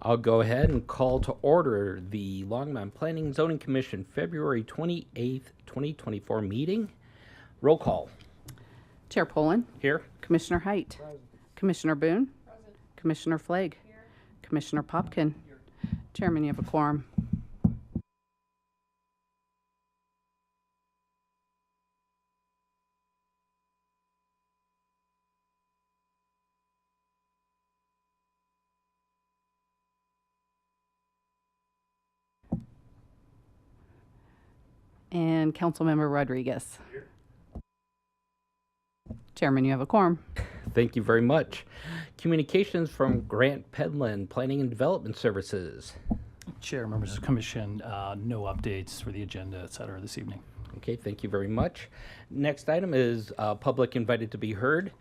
I'll go ahead and call to order the Longmont Planning and Zoning Commission February 28th, 2024 meeting. Roll call. Chair Poland. Here. Commissioner Height. Commissioner Boone. Commissioner Flagg. Commissioner Popkin. Chairman, you have a quorum. And Councilmember Rodriguez. Here. Chairman, you have a quorum. Thank you very much. Communications from Grant Pedlin, Planning and Development Services. Chair, members of the commission, no updates for the agenda, et cetera, this evening. Okay, thank you very much. Next item is public invited to be heard.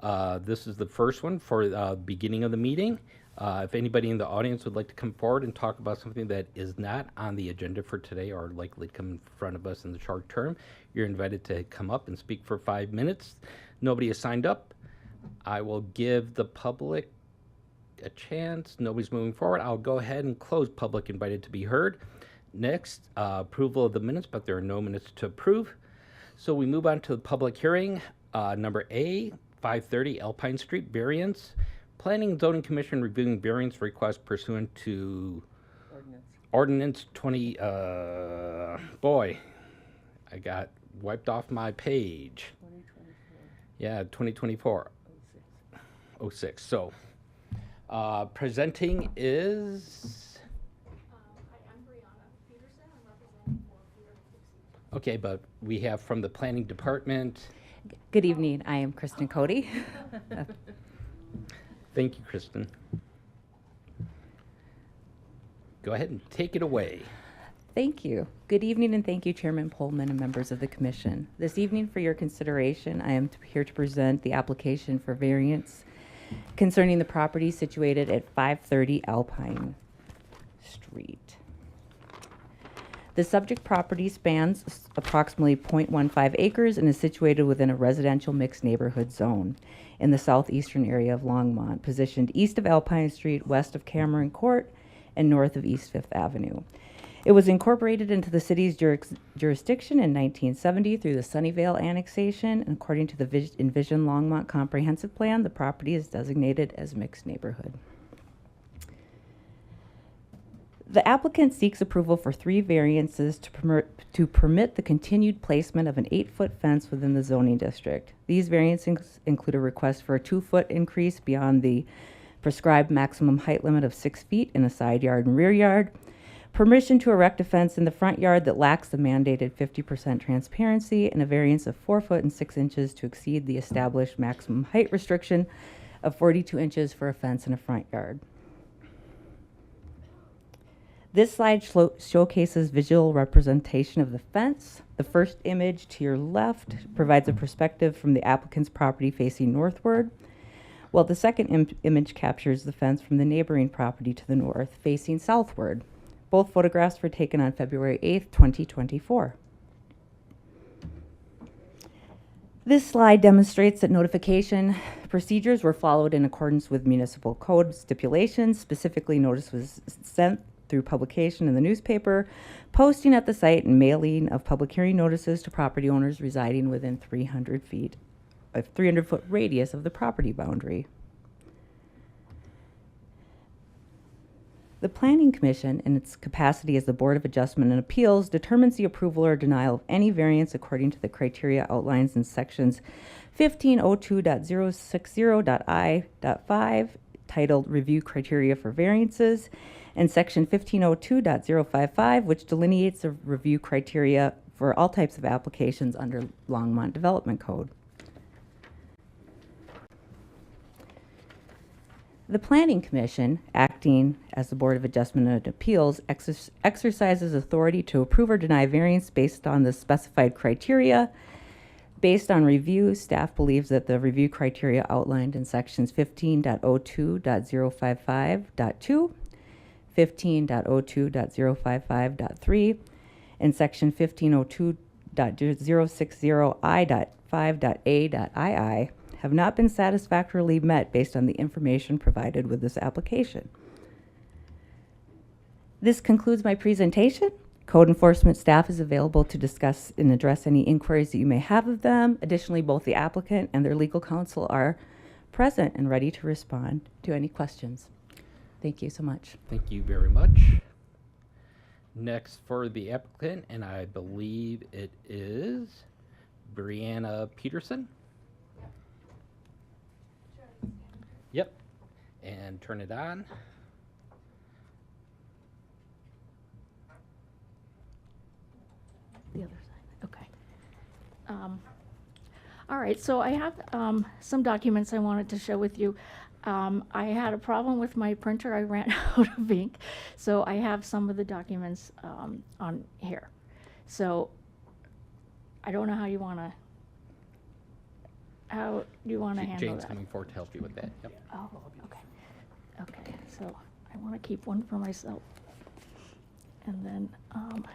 This is the first one for the beginning of the meeting. If anybody in the audience would like to come forward and talk about something that is not on the agenda for today or likely to come in front of us in the short term, you're invited to come up and speak for 5 minutes. Nobody has signed up. I will give the public a chance. Nobody's moving forward. I'll go ahead and close public invited to be heard. Next, approval of the minutes, but there are no minutes to approve. So we move on to the public hearing. Number A, 530 Alpine Street variance. Planning and Zoning Commission reviewing variance request pursuant to Ordinance 20, boy, I got wiped off my page. 2024. 06. So, presenting is... I'm Brianna Peterson. I'm representing for Peter McDixie. Okay, but we have from the Planning Department. Good evening. I am Kristen Cody. Thank you, Kristen. Go ahead and take it away. Thank you. Good evening, and thank you, Chairman Pullman and members of the Commission. This evening, for your consideration, I am here to present the application for variance concerning the property situated at 530 Alpine Street. The subject property spans approximately 0.15 acres and is situated within a residential mixed neighborhood zone in the southeastern area of Longmont, positioned east of Alpine Street, west of Cameron Court, and north of East Fifth Avenue. It was incorporated into the city's jurisdiction in 1970 through the Sunnyvale annexation, and according to the Envision Longmont Comprehensive Plan, the property is designated as mixed neighborhood. The applicant seeks approval for 3 variances to permit the continued placement of an 8-foot fence within the zoning district. These variances include a request for a 2-foot increase beyond the prescribed maximum height limit of 6 feet in a side yard and rear yard, permission to erect a fence in the front yard that lacks the mandated 50% transparency, and a variance of 4 foot and 6 inches to exceed the established maximum height restriction of 42 inches for a fence in a front yard. This slide showcases visual representation of the fence. The first image to your left provides a perspective from the applicant's property facing northward, while the second image captures the fence from the neighboring property to the north facing southward. Both photographs were taken on February 8th, 2024. This slide demonstrates that notification procedures were followed in accordance with municipal code stipulations. Specifically, notice was sent through publication in the newspaper, posting at the site, and mailing of public hearing notices to property owners residing within 300 feet, a 300-foot radius of the property boundary. The Planning Commission, in its capacity as the Board of Adjustment and Appeals, determines the approval or denial of any variance according to the criteria outlined in sections 1502.060.I.5, titled Review Criteria for Variances, and section 1502.055, which delineates the review criteria for all types of applications under Longmont Development Code. The Planning Commission, acting as the Board of Adjustment and Appeals, exercises authority to approve or deny variance based on the specified criteria. Based on review, staff believes that the review criteria outlined in sections 15.02.055.2, 15.02.055.3, and section 1502.060I.5.A.II have not been satisfactorily met based on the information provided with this application. This concludes my presentation. Code enforcement staff is available to discuss and address any inquiries that you may have of them. Additionally, both the applicant and their legal counsel are present and ready to respond to any questions. Thank you so much. Thank you very much. Next for the applicant, and I believe it is Brianna Peterson. Yep. And turn it on. The other side, okay. All right, so I have some documents I wanted to share with you. I had a problem with my printer. I ran out of ink. So I have some of the documents on here. So I don't know how you want to handle Jane's that. coming forward to help you with that. Yep. Oh, okay. Okay, so I want to keep one for myself. And then, okay.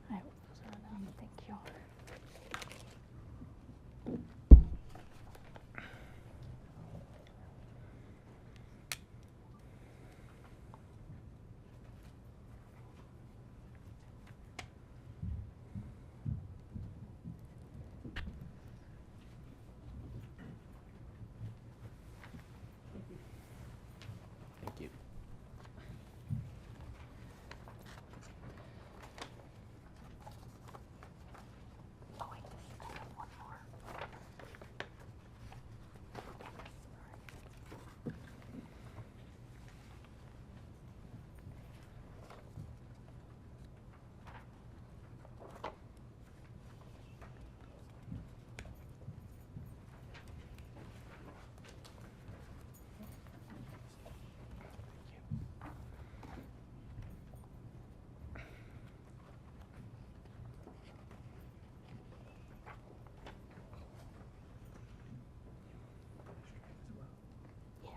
I hope those are done, thank you. Thank you. Oh, wait, I have one more. Yeah.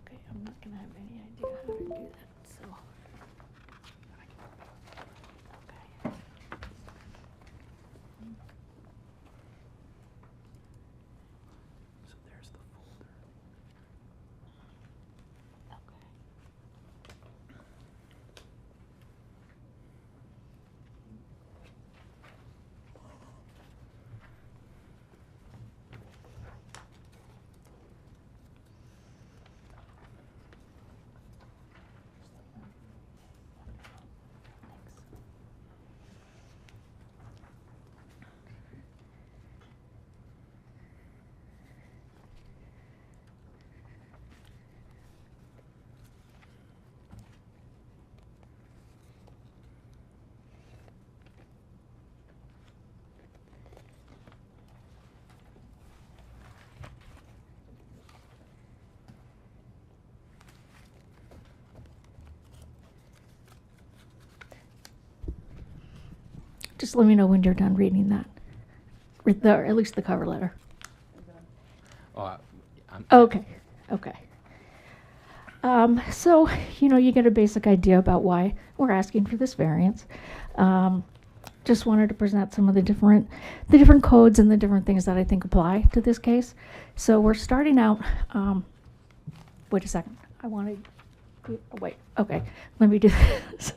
Okay, I'm not gonna have any idea how to do that, so. Okay. So there's the folder. Okay. Just let me know when you're done reading that. Or at least the cover letter. Oh, I'm, Okay, okay. So, you get a basic idea about why we're asking for this variance. Just wanted to present some of the different codes and the different things that I think apply to this case. So we're starting out, wait a second, I wanted, wait, okay, let me do this.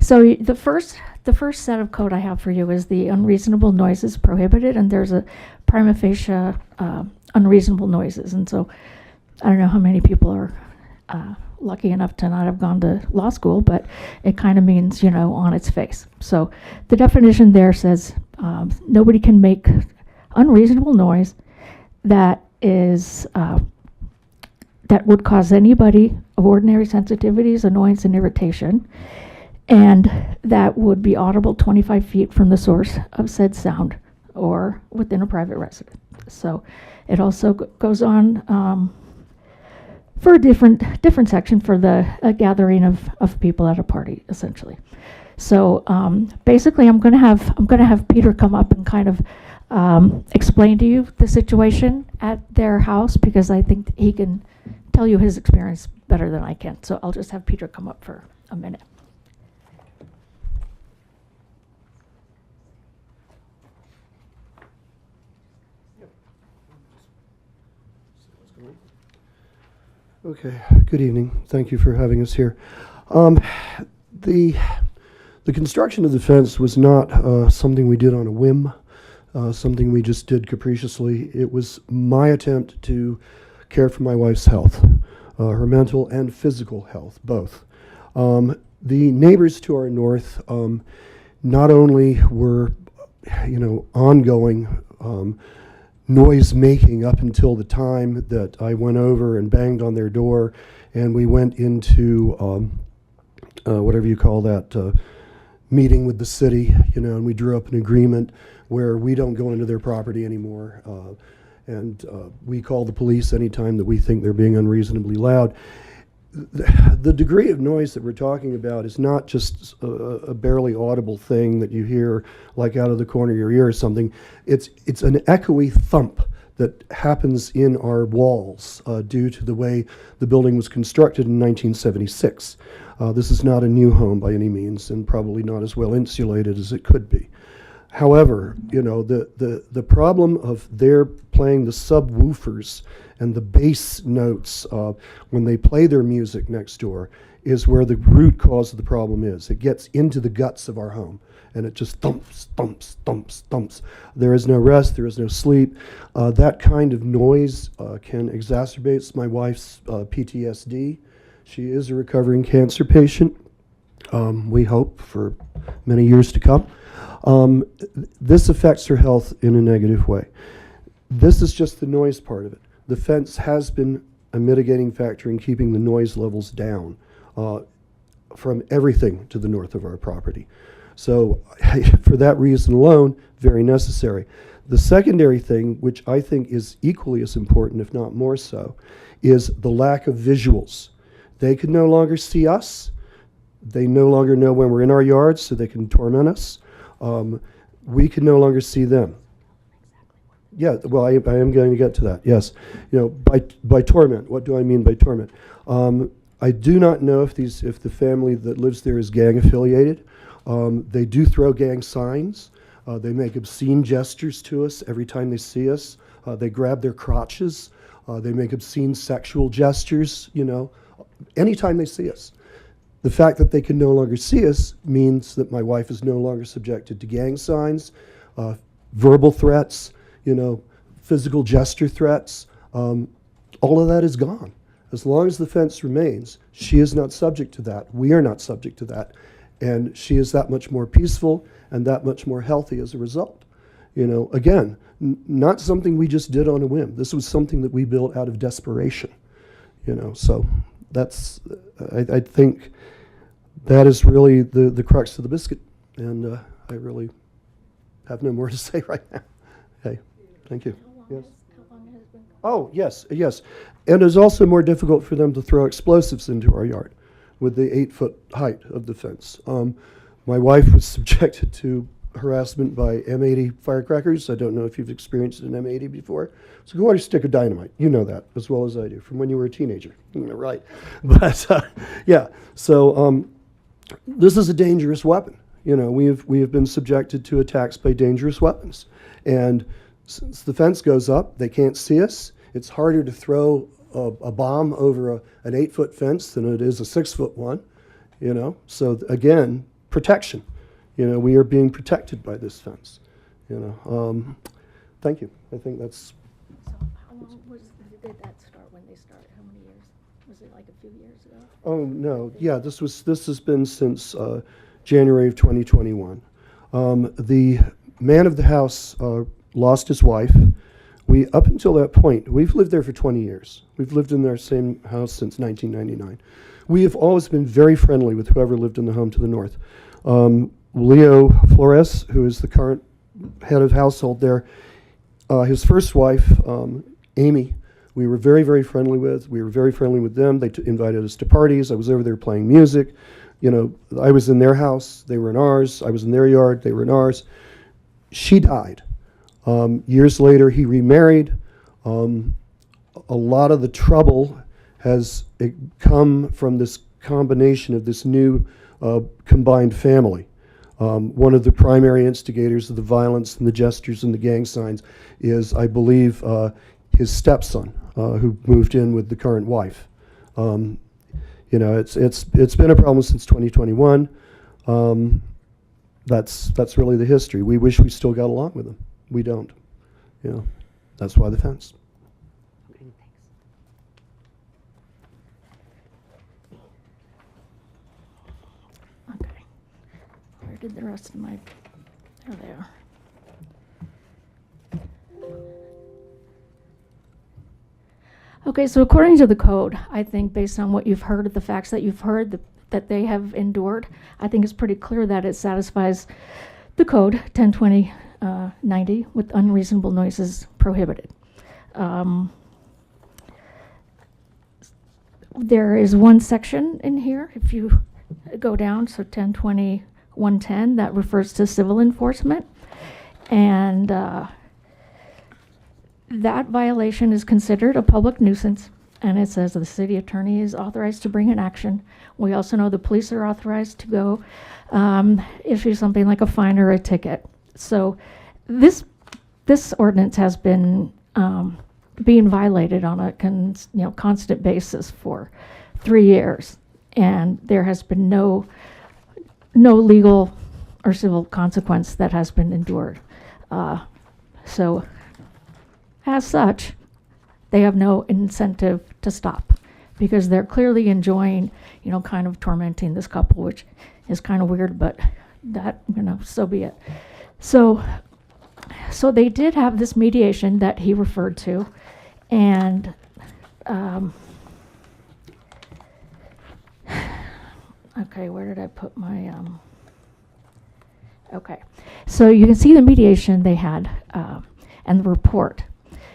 So the first set of code I have for you is the unreasonable noises prohibited, and there's a prima facie unreasonable noises. And so I don't know how many people are lucky enough to not have gone to law school, but it kind of means, on its face. So the definition there says nobody can make unreasonable noise that is that would cause anybody of ordinary sensitivities, annoyance, and irritation, and that would be audible 25 feet from the source of said sound or within a private residence. So it also goes on for a different section for the gathering of people at a party, essentially. So basically, I'm going to have Peter come up and kind of explain to you the situation at their house, because I think he can tell you his experience better than I can. So I'll just have Peter come up for a minute. Okay, good evening. Thank you for having us here. The construction of the fence was not something we did on a whim, something we just did capriciously. It was my attempt to care for my wife's health, her mental and physical health, both. The neighbors to our north not only were, ongoing noise making up until the time that I went over and banged on their door, and we went into whatever you call that meeting with the city, and we drew up an agreement where we don't go into their property anymore, and we call the police anytime that we think they're being unreasonably loud. The degree of noise that we're talking about is not just a barely audible thing that you hear like out of the corner of your ear or something. It's an echoey thump that happens in our walls due to the way the building was constructed in 1976. This is not a new home by any means, and probably not as well insulated as it could be. However, the problem of their playing the subwoofers and the bass notes when they play their music next door is where the root cause of the problem is. It gets into the guts of our home, and it just thumps, thumps, thumps, thumps. There is no rest, there is no sleep. That kind of noise can exacerbate my wife's PTSD. She is a recovering cancer patient, we hope, for many years to come. This affects her health in a negative way. This is just the noise part of it. The fence has been a mitigating factor in keeping the noise levels down from everything to the north of our property. So for that reason alone, very necessary. The secondary thing, which I think is equally as important, if not more so, is the lack of visuals. They can no longer see us. They no longer know when we're in our yards, so they can torment us. We can no longer see them. Yeah, well, I am going to get to that, yes. By torment, what do I mean by torment? I do not know if the family that lives there is gang affiliated. They do throw gang signs. They make obscene gestures to us every time they see us. They grab their crotches. They make obscene sexual gestures, anytime they see us. The fact that they can no longer see us means that my wife is no longer subjected to gang signs, verbal threats, physical gesture threats. All of that is gone. As long as the fence remains, she is not subject to that. We are not subject to that. And she is that much more peaceful and that much more healthy as a result. Again, not something we just did on a whim. This was something that we built out of desperation. So that's, I think that is really the crux of the biscuit. And I really have no more to say right now. Okay, thank you. Yes. How long has it been? Oh, yes. And it's also more difficult for them to throw explosives into our yard with the 8-foot height of the fence. My wife was subjected to harassment by M80 firecrackers. I don't know if you've experienced an M80 before. So go on a stick of dynamite. You know that as well as I do from when you were a teenager. Right. But yeah, so this is a dangerous weapon. We have been subjected to attacks by dangerous weapons. And since the fence goes up, they can't see us. It's harder to throw a bomb over an 8-foot fence than it is a 6-foot one, So again, protection. We are being protected by this fence. Thank you. I think that's. So how long did that start when they started? How many years? Was it like a few years ago? Oh no, yeah. This has been since January of 2021. The man of the house lost his wife. Up until that point, we've lived there for 20 years. We've lived in our same house since 1999. We have always been very friendly with whoever lived in the home to the north. Leo Flores, who is the current head of household there, his first wife, Amy, we were very, very friendly with. We were very friendly with them. They invited us to parties. I was over there playing music. I was in their house. They were in ours. I was in their yard. They were in ours. She died. Years later, he remarried. A lot of the trouble has come from this combination of this new combined family. One of the primary instigators of the violence and the gestures and the gang signs is, I believe, his stepson, who moved in with the current wife. You know, it's been a problem since 2021. That's really the history. We wish we still got along with them. We don't. You know, that's why the fence. Okay. Where did the rest of my, there they are. Okay, so according to the code, I think based on what you've heard, the facts that you've heard, that they have endured, I think it's pretty clear that it satisfies the code 1020-90 with unreasonable noises prohibited. There is one section in here, if you go down, so 1020-110, that refers to civil enforcement. And that violation is considered a public nuisance, and it says the city attorney is authorized to bring an action. We also know the police are authorized to go issue something like a fine or a ticket. So this ordinance has been being violated on a constant basis for 3 years, and there has been no legal or civil consequence that has been endured. So as such, they have no incentive to stop because they're clearly enjoying, kind of tormenting this couple, which is kind of weird, but that, so be it. So they did have this mediation that he referred to, and okay, where did I put my, okay. So you can see the mediation they had and the report.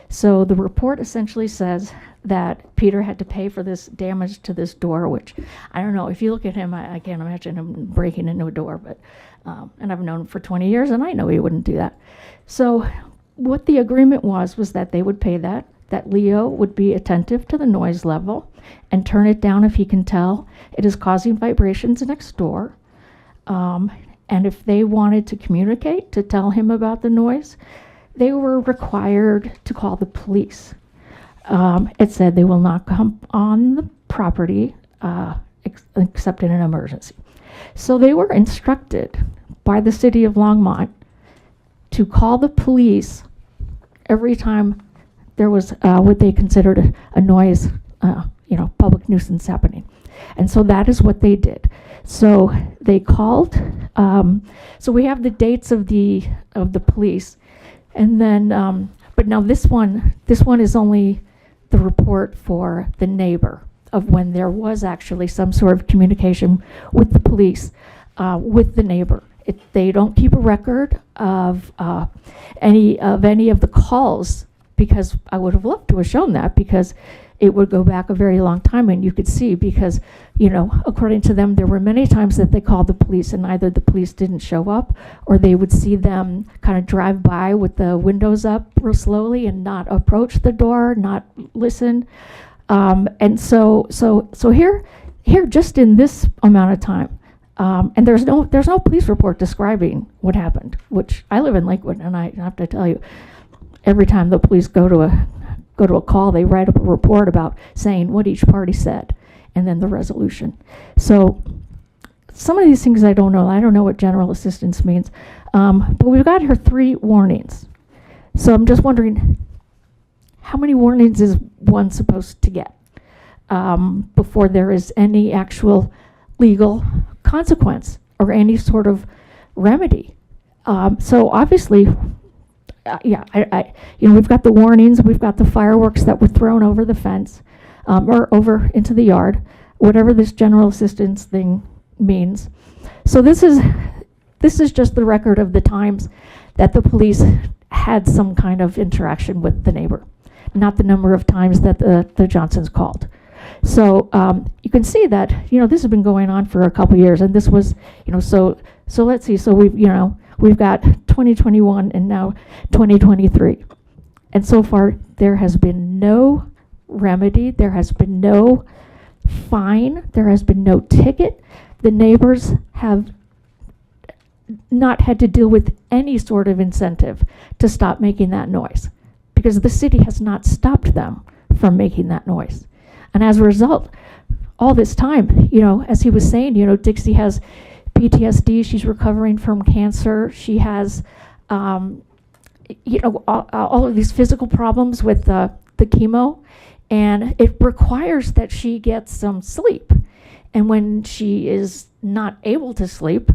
So the report essentially says that Peter had to pay for this damage to this door, which I don't know. If you look at him, I can't imagine him breaking into a door, but and I've known him for 20 years, and I know he wouldn't do that. So what the agreement was that they would pay that Leo would be attentive to the noise level and turn it down if he can tell it is causing vibrations next door. And if they wanted to communicate, to tell him about the noise, they were required to call the police. It said they will not come on the property except in an emergency. So they were instructed by the city of Longmont to call the police every time there was what they considered a noise, public nuisance happening. And so that is what they did. So they called. So we have the dates of the police. And then, but now this one is only the report for the neighbor of when there was actually some sort of communication with the police, with the neighbor. They don't keep a record of any of the calls, because I would have loved to have shown that, because it would go back a very long time, and you could see, because, according to them, there were many times that they called the police and either the police didn't show up or they would see them kind of drive by with the windows up real slowly and not approach the door, not listen. And so here, just in this amount of time, and there's no police report describing what happened, which I live in Lakewood, and I have to tell you, every time the police go to a call, they write up a report about saying what each party said and then the resolution. So some of these things I don't know. I don't know what general assistance means. But we've got here 3 warnings. So I'm just wondering, how many warnings is one supposed to get before there is any actual legal consequence or any sort of remedy? So obviously, we've got the warnings, we've got the fireworks that were thrown over the fence, or over into the yard, whatever this general assistance thing means. So this is just the record of the times that the police had some kind of interaction with the neighbor, not the number of times that the Johnsons called. So you can see that, this has been going on for a couple years, and this was, so let's see, so we've got 2021 and now 2023. And so far, there has been no remedy. There has been no fine. There has been no ticket. The neighbors have not had to deal with any sort of incentive to stop making that noise because the city has not stopped them from making that noise. And as a result, all this time, as he was saying, Dixie has PTSD, she's recovering from cancer, she has, all of these physical problems with the chemo, and it requires that she gets some sleep. And when she is not able to sleep,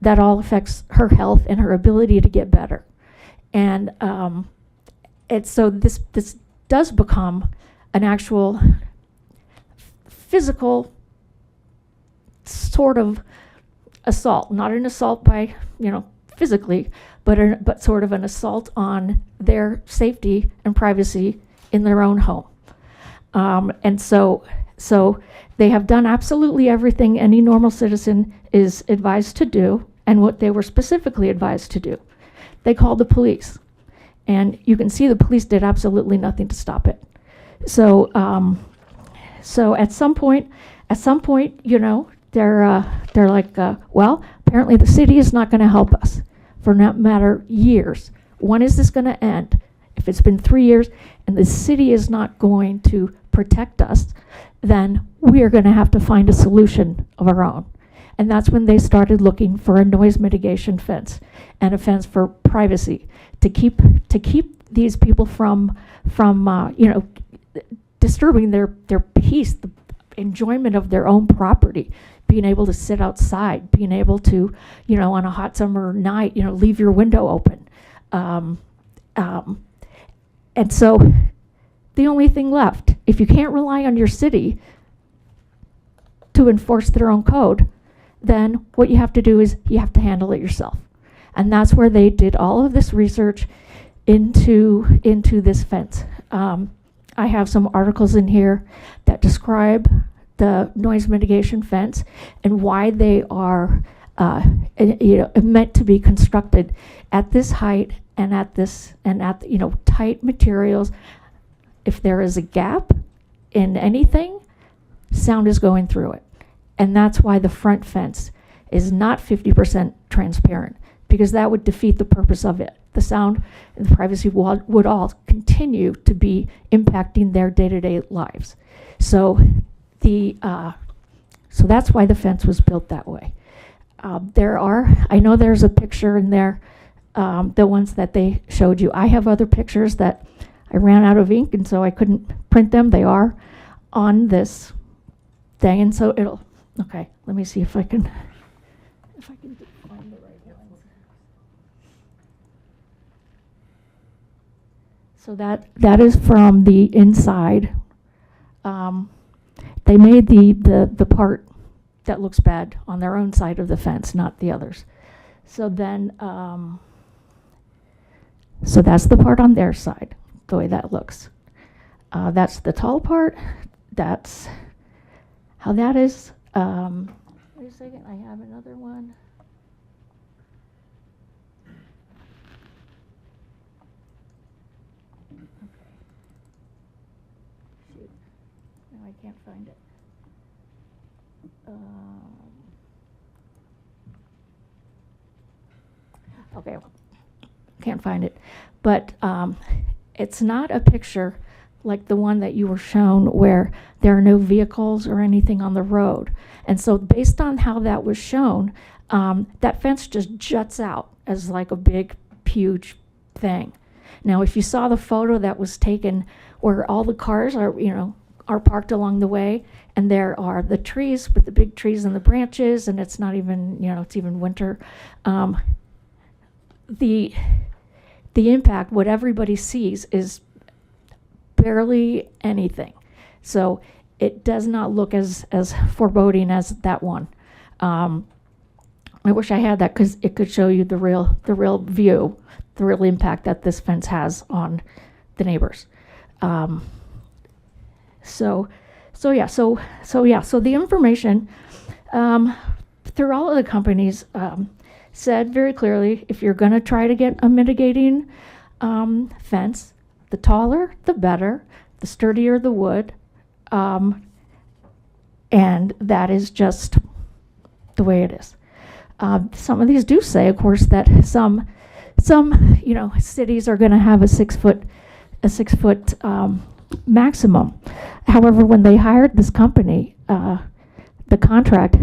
that all affects her health and her ability to get better. And so this does become an actual physical sort of assault, not an assault by, physically, but sort of an assault on their safety and privacy in their own home. And so they have done absolutely everything any normal citizen is advised to do, and what they were specifically advised to do. They called the police, and you can see the police did absolutely nothing to stop it. So, so at some point, they're like, well, apparently the city is not going to help us for no matter years. When is this going to end? If it's been 3 years and the city is not going to protect us, then we are going to have to find a solution of our own. And that's when they started looking for a noise mitigation fence and a fence for privacy to keep these people from disturbing their peace, the enjoyment of their own property, being able to sit outside, being able to, on a hot summer night, leave your window open. And so the only thing left, if you can't rely on your city to enforce their own code, then what you have to do is you have to handle it yourself. And that's where they did all of this research into this fence. I have some articles in here that describe the noise mitigation fence and why they are meant to be constructed at this height and at tight materials. If there is a gap in anything, sound is going through it. And that's why the front fence is not 50% transparent, because that would defeat the purpose of it. The sound and the privacy would all continue to be impacting their day-to-day lives. So so that's why the fence was built that way. I know there's a picture in there, the ones that they showed you. I have other pictures that I ran out of ink, and so I couldn't print them. They are on this thing, and so okay, let me see if I can find the right ones. So that is from the inside. They made the part that looks bad on their own side of the fence, not the others. So then, so that's the part on their side, the way that looks. That's the tall part. That's how that is. Wait a second, I have another one. Okay. Shoot, no, I can't find it. Okay, can't find it. But it's not a picture like the one that you were shown where there are no vehicles or anything on the road. And so based on how that was shown, that fence just juts out as like a big, huge thing. Now, if you saw the photo that was taken where all the cars are parked along the way, and there are the trees with the big trees and the branches, and it's not even, it's even winter. The impact, what everybody sees, is barely anything. So it does not look as foreboding as that one. I wish I had that, because it could show you the real view, the real impact that this fence has on the neighbors. So the information through all of the companies said very clearly, if you're going to try to get a mitigating fence, the taller, the better, the sturdier the wood. And that is just the way it is. Some of these do say, of course, that some cities are going to have a 6 foot maximum. However, when they hired this company, the contract,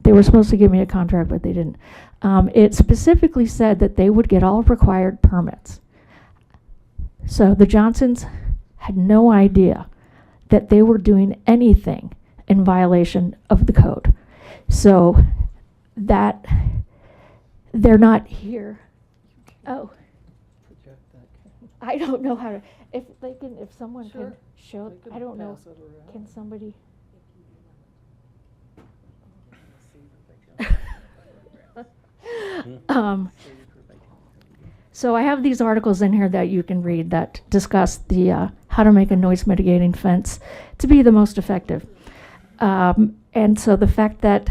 they were supposed to give me a contract, but they didn't. It specifically said that they would get all required permits. So the Johnsons had no idea that they were doing anything in violation of the code. So that they're not here. Oh. I don't know how to, if someone can show, I don't know, can somebody? So I have these articles in here that you can read that discuss the how to make a noise mitigating fence to be the most effective. And so the fact that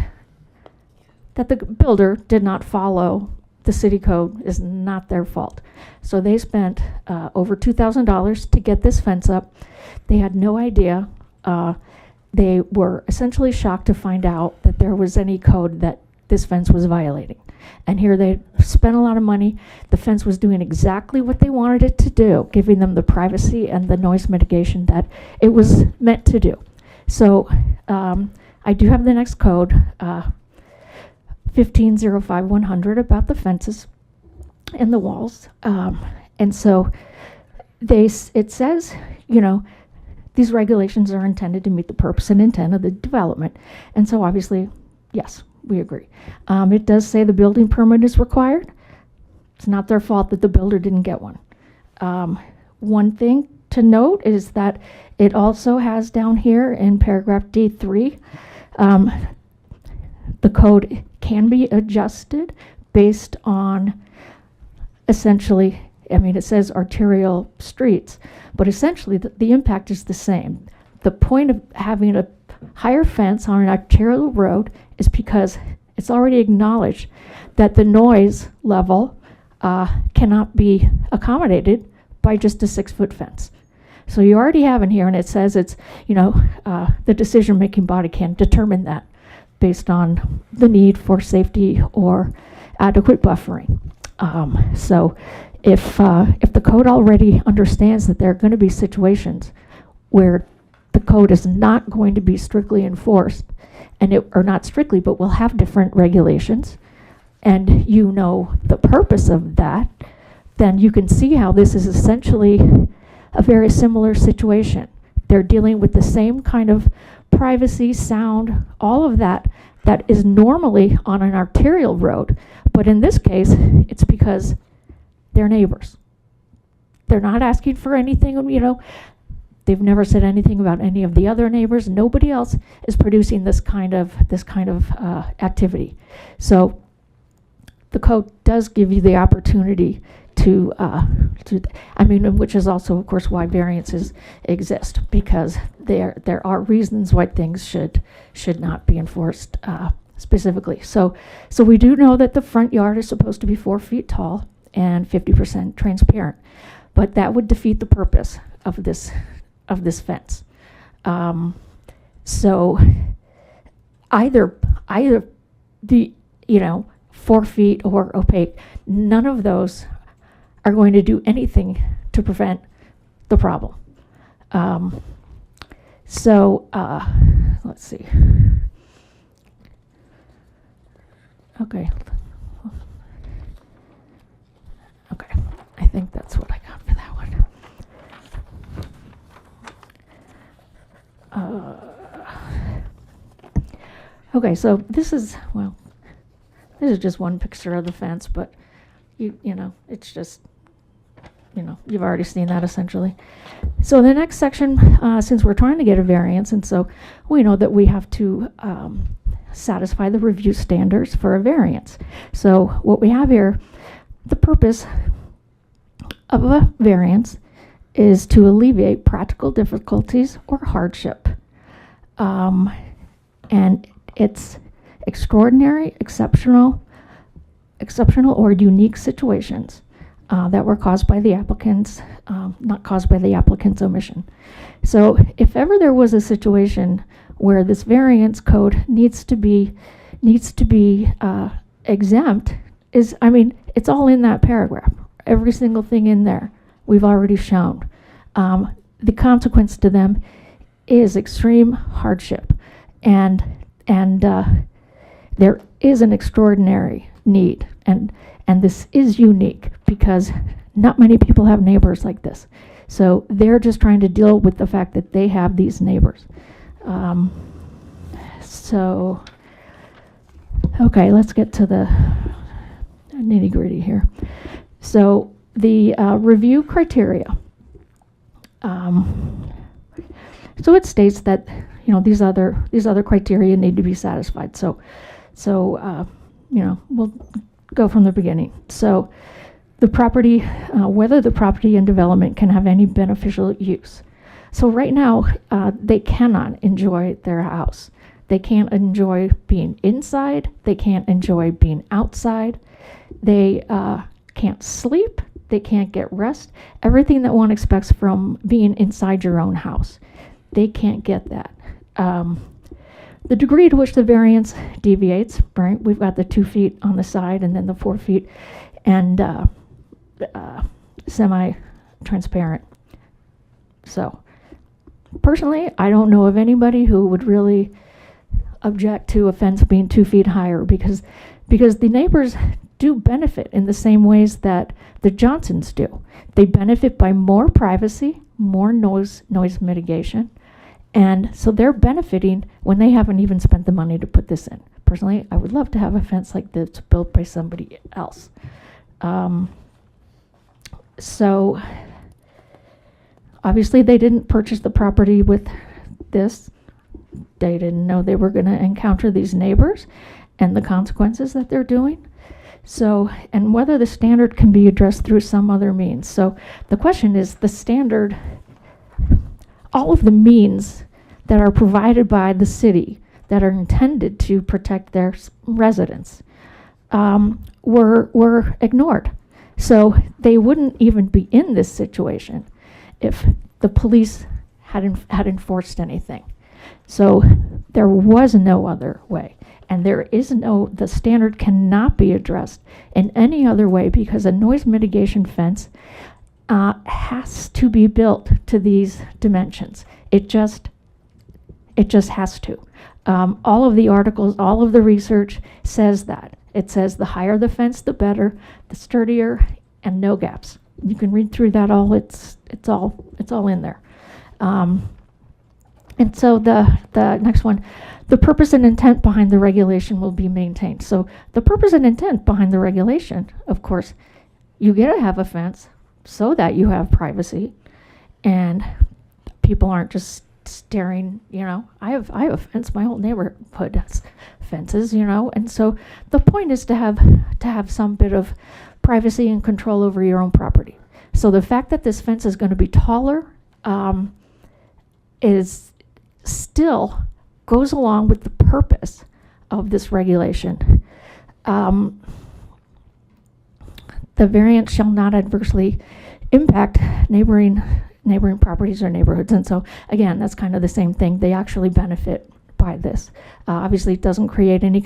the builder did not follow the city code is not their fault. So they spent over $2,000 to get this fence up. They had no idea. They were essentially shocked to find out that there was any code that this fence was violating. And here they spent a lot of money. The fence was doing exactly what they wanted it to do, giving them the privacy and the noise mitigation that it was meant to do. So I do have the next code, 1505-100, about the fences and the walls. And so it says, these regulations are intended to meet the purpose and intent of the development. And so obviously, yes, we agree. It does say the building permit is required. It's not their fault that the builder didn't get one. One thing to note is that it also has down here in paragraph D3, the code can be adjusted based on essentially, it says arterial streets, but essentially the impact is the same. The point of having a higher fence on an arterial road is because it's already acknowledged that the noise level cannot be accommodated by just a 6 foot fence. So you already have in here, and it says it's, the decision-making body can determine that based on the need for safety or adequate buffering. So if the code already understands that there are going to be situations where the code is not going to be strictly enforced, or not strictly, but will have different regulations, and the purpose of that, then you can see how this is essentially a very similar situation. They're dealing with the same kind of privacy, sound, all of that is normally on an arterial road, but in this case, it's because they're neighbors. They're not asking for anything, They've never said anything about any of the other neighbors. Nobody else is producing this kind of activity. So the code does give you the opportunity which is also, of course, why variances exist, because there are reasons why things should not be enforced specifically. So we do know that the front yard is supposed to be 4 feet tall and 50% transparent, but that would defeat the purpose of this fence. So either the 4 feet or opaque, none of those are going to do anything to prevent the problem. Let's see. Okay, I think that's what I got for that one. Okay, so this is just one picture of the fence, but it's just, you've already seen that essentially. So the next section, since we're trying to get a variance, and so we know that we have to satisfy the review standards for a variance. So what we have here, the purpose of a variance is to alleviate practical difficulties or hardship. And it's extraordinary, exceptional or unique situations that were caused by the applicant's, not caused by the applicant's omission. So if ever there was a situation where this variance code needs to be exempt is, I mean, it's all in that paragraph. Every single thing in there, we've already shown. The consequence to them is extreme hardship, and there is an extraordinary need, and this is unique because not many people have neighbors like this. So they're just trying to deal with the fact that they have these neighbors. So, okay, let's get to the nitty-gritty here. So the review criteria. So it states that, you know, these other criteria need to be satisfied. So you know, we'll go from the beginning. So the property, whether the property and development can have any beneficial use. So right now, they cannot enjoy their house. They can't enjoy being inside. They can't enjoy being outside. They can't sleep. They can't get rest. Everything that one expects from being inside your own house. They can't get that. The degree to which the variance deviates, right? We've got the 2 feet on the side and then the 4 feet and semi-transparent. So personally, I don't know of anybody who would really object to a fence being 2 feet higher because the neighbors do benefit in the same ways that the Johnsons do. They benefit by more privacy, more noise mitigation, and so they're benefiting when they haven't even spent the money to put this in. Personally, I would love to have a fence like this built by somebody else. So obviously they didn't purchase the property with this. They didn't know they were going to encounter these neighbors and the consequences that they're doing. So, and whether the standard can be addressed through some other means. So the question is the standard, all of the means that are provided by the city that are intended to protect their residents were ignored. So they wouldn't even be in this situation if the police had enforced anything. So there was no other way. And the standard cannot be addressed in any other way because a noise mitigation fence has to be built to these dimensions. It just has to. All of the articles, all of the research says that. It says the higher the fence, the better, the sturdier, and no gaps. You can read through that all. It's all in there. And so the next one, the purpose and intent behind the regulation will be maintained. So the purpose and intent behind the regulation, of course, you get to have a fence so that you have privacy and people aren't just staring, you know. I have a fence, my whole neighborhood has fences, you know, and so the point is to have some bit of privacy and control over your own property. So the fact that this fence is going to be taller is still goes along with the purpose of this regulation. The variance shall not adversely impact neighboring properties or neighborhoods. And so again, that's kind of the same thing. They actually benefit by this. Obviously it doesn't create any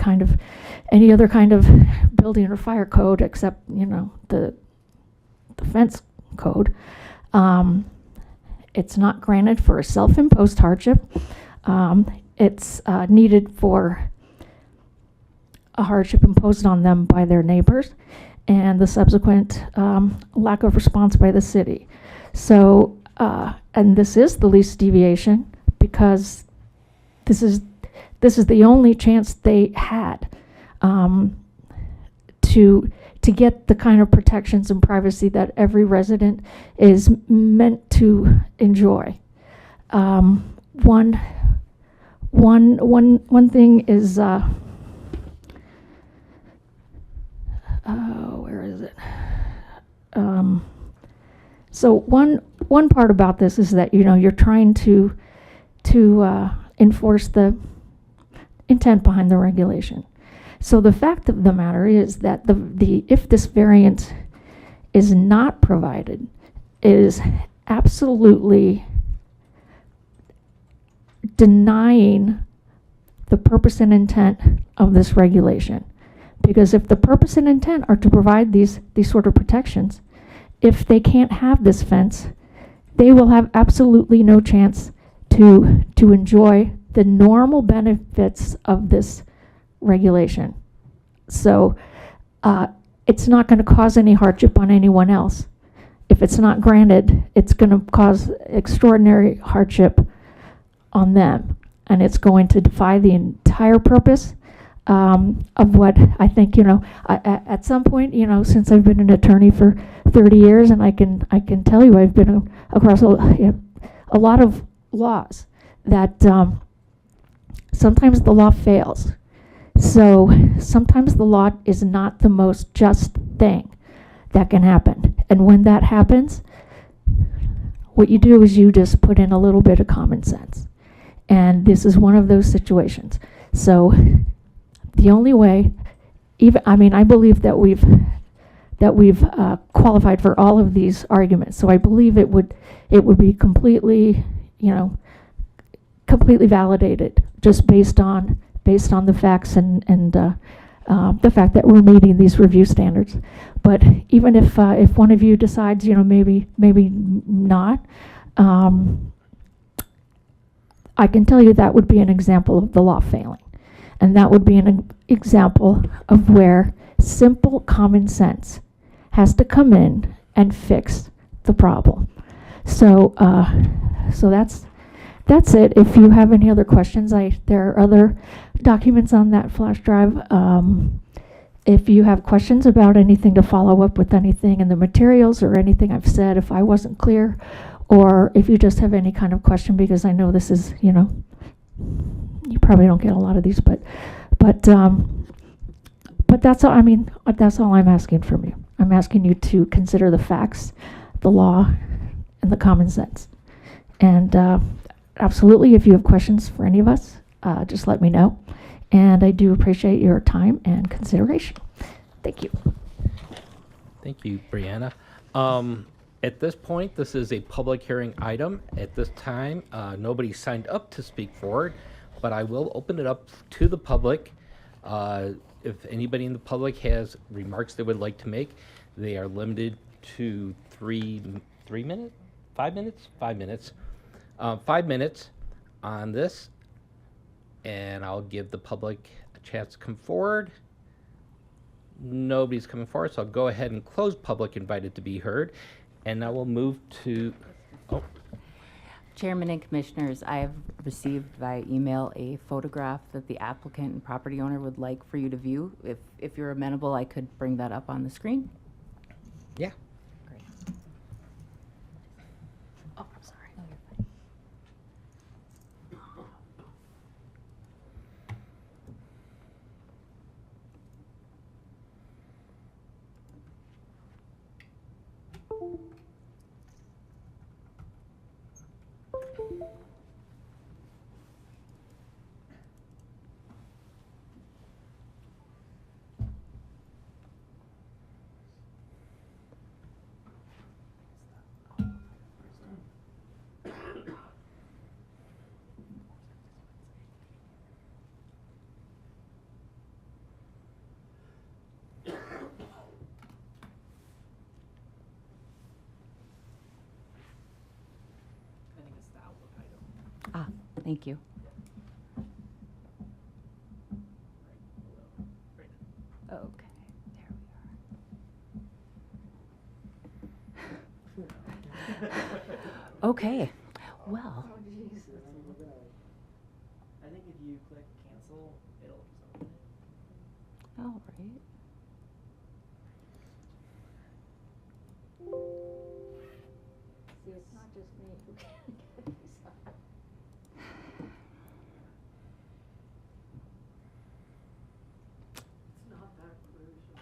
other kind of building or fire code except, you know, the fence code. It's not granted for a self-imposed hardship. It's needed for a hardship imposed on them by their neighbors and the subsequent lack of response by the city. So, and this is the least deviation because this is the only chance they had to get the kind of protections and privacy that every resident is meant to enjoy. One thing is, where is it? So one part about this is that, you know, you're trying to enforce the intent behind the regulation. So the fact of the matter is that if this variance is not provided, it is absolutely denying the purpose and intent of this regulation. Because if the purpose and intent are to provide these sort of protections, if they can't have this fence, they will have absolutely no chance to enjoy the normal benefits of this regulation. So it's not going to cause any hardship on anyone else. If it's not granted, it's going to cause extraordinary hardship on them, and it's going to defy the entire purpose of what I think, at some point, since I've been an attorney for 30 years, and I can tell you I've been across a lot of laws that sometimes the law fails. So sometimes the law is not the most just thing that can happen. And when that happens, what you do is you just put in a little bit of common sense. And this is one of those situations. So the only way, I believe that we've qualified for all of these arguments. So I believe it would be completely, completely validated just based on the facts and the fact that we're meeting these review standards. But even if one of you decides, maybe not, I can tell you that would be an example of the law failing. And that would be an example of where simple common sense has to come in and fix the problem. So, so that's it. If you have any other questions, there are other documents on that flash drive. If you have questions about anything, to follow up with anything in the materials or anything I've said, if I wasn't clear, or if you just have any kind of question, because I know this is, you probably don't get a lot of these, but that's all. That's all I'm asking from you. I'm asking you to consider the facts, the law, and the common sense. And absolutely, if you have questions for any of us, just let me know. And I do appreciate your time and consideration. Thank you. Thank you, Brianna. At this point, this is a public hearing item. At this time, nobody signed up to speak for it, but I will open it up to the public. If anybody in the public has remarks they would like to make, they are limited to 5 minutes? 5 minutes? 5 minutes. 5 minutes on this, and I'll give the public a chance to come forward. Nobody's coming forward, so I'll go ahead and close public invited to be heard. And now we'll move to, Chairman and Commissioners, I have received via email a photograph that the applicant and property owner would like for you to view. If you're amenable, I could bring that up on the screen. yeah. Oh, I'm sorry. Ah, thank you. Okay, there we are. Okay, well. I think if you click cancel, it'll just open it. All right. See, it's not just me who can get these. It's not that crucial.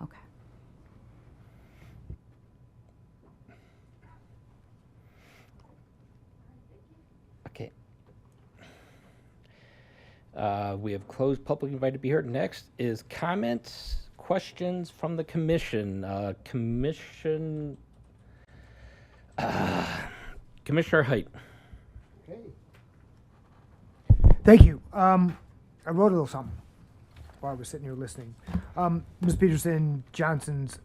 Okay. Okay. We have closed public invited to be heard. Next is comments, questions from the commission. Commissioner Height. Thank you. I wrote a little something while I was sitting here listening. Ms. Peterson, Johnson's,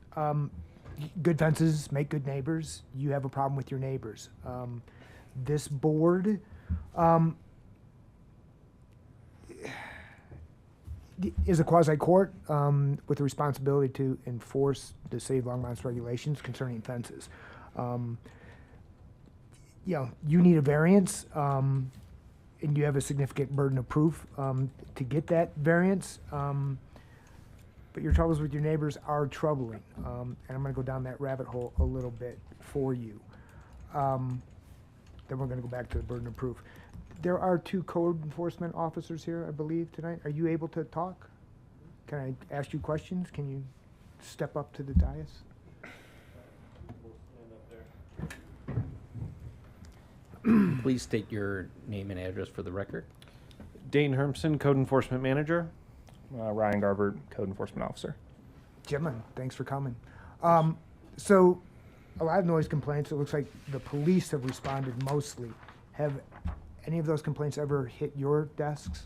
good fences make good neighbors. You have a problem with your neighbors. This board is a quasi-court with the responsibility to enforce the city of Longmont's regulations concerning fences. You need a variance, and you have a significant burden of proof to get that variance. But your troubles with your neighbors are troubling, and I'm going to go down that rabbit hole a little bit for you. Then we're going to go back to the burden of proof. There are 2 code enforcement officers here, I believe, tonight. Are you able to talk? Can I ask you questions? Can you step up to the dais? Please state your name and address for the record. Dane Hermson, Code Enforcement Manager. Ryan Garbert, Code Enforcement Officer. Gentlemen, thanks for coming. So a lot of noise complaints. It looks like the police have responded mostly. Have any of those complaints ever hit your desks?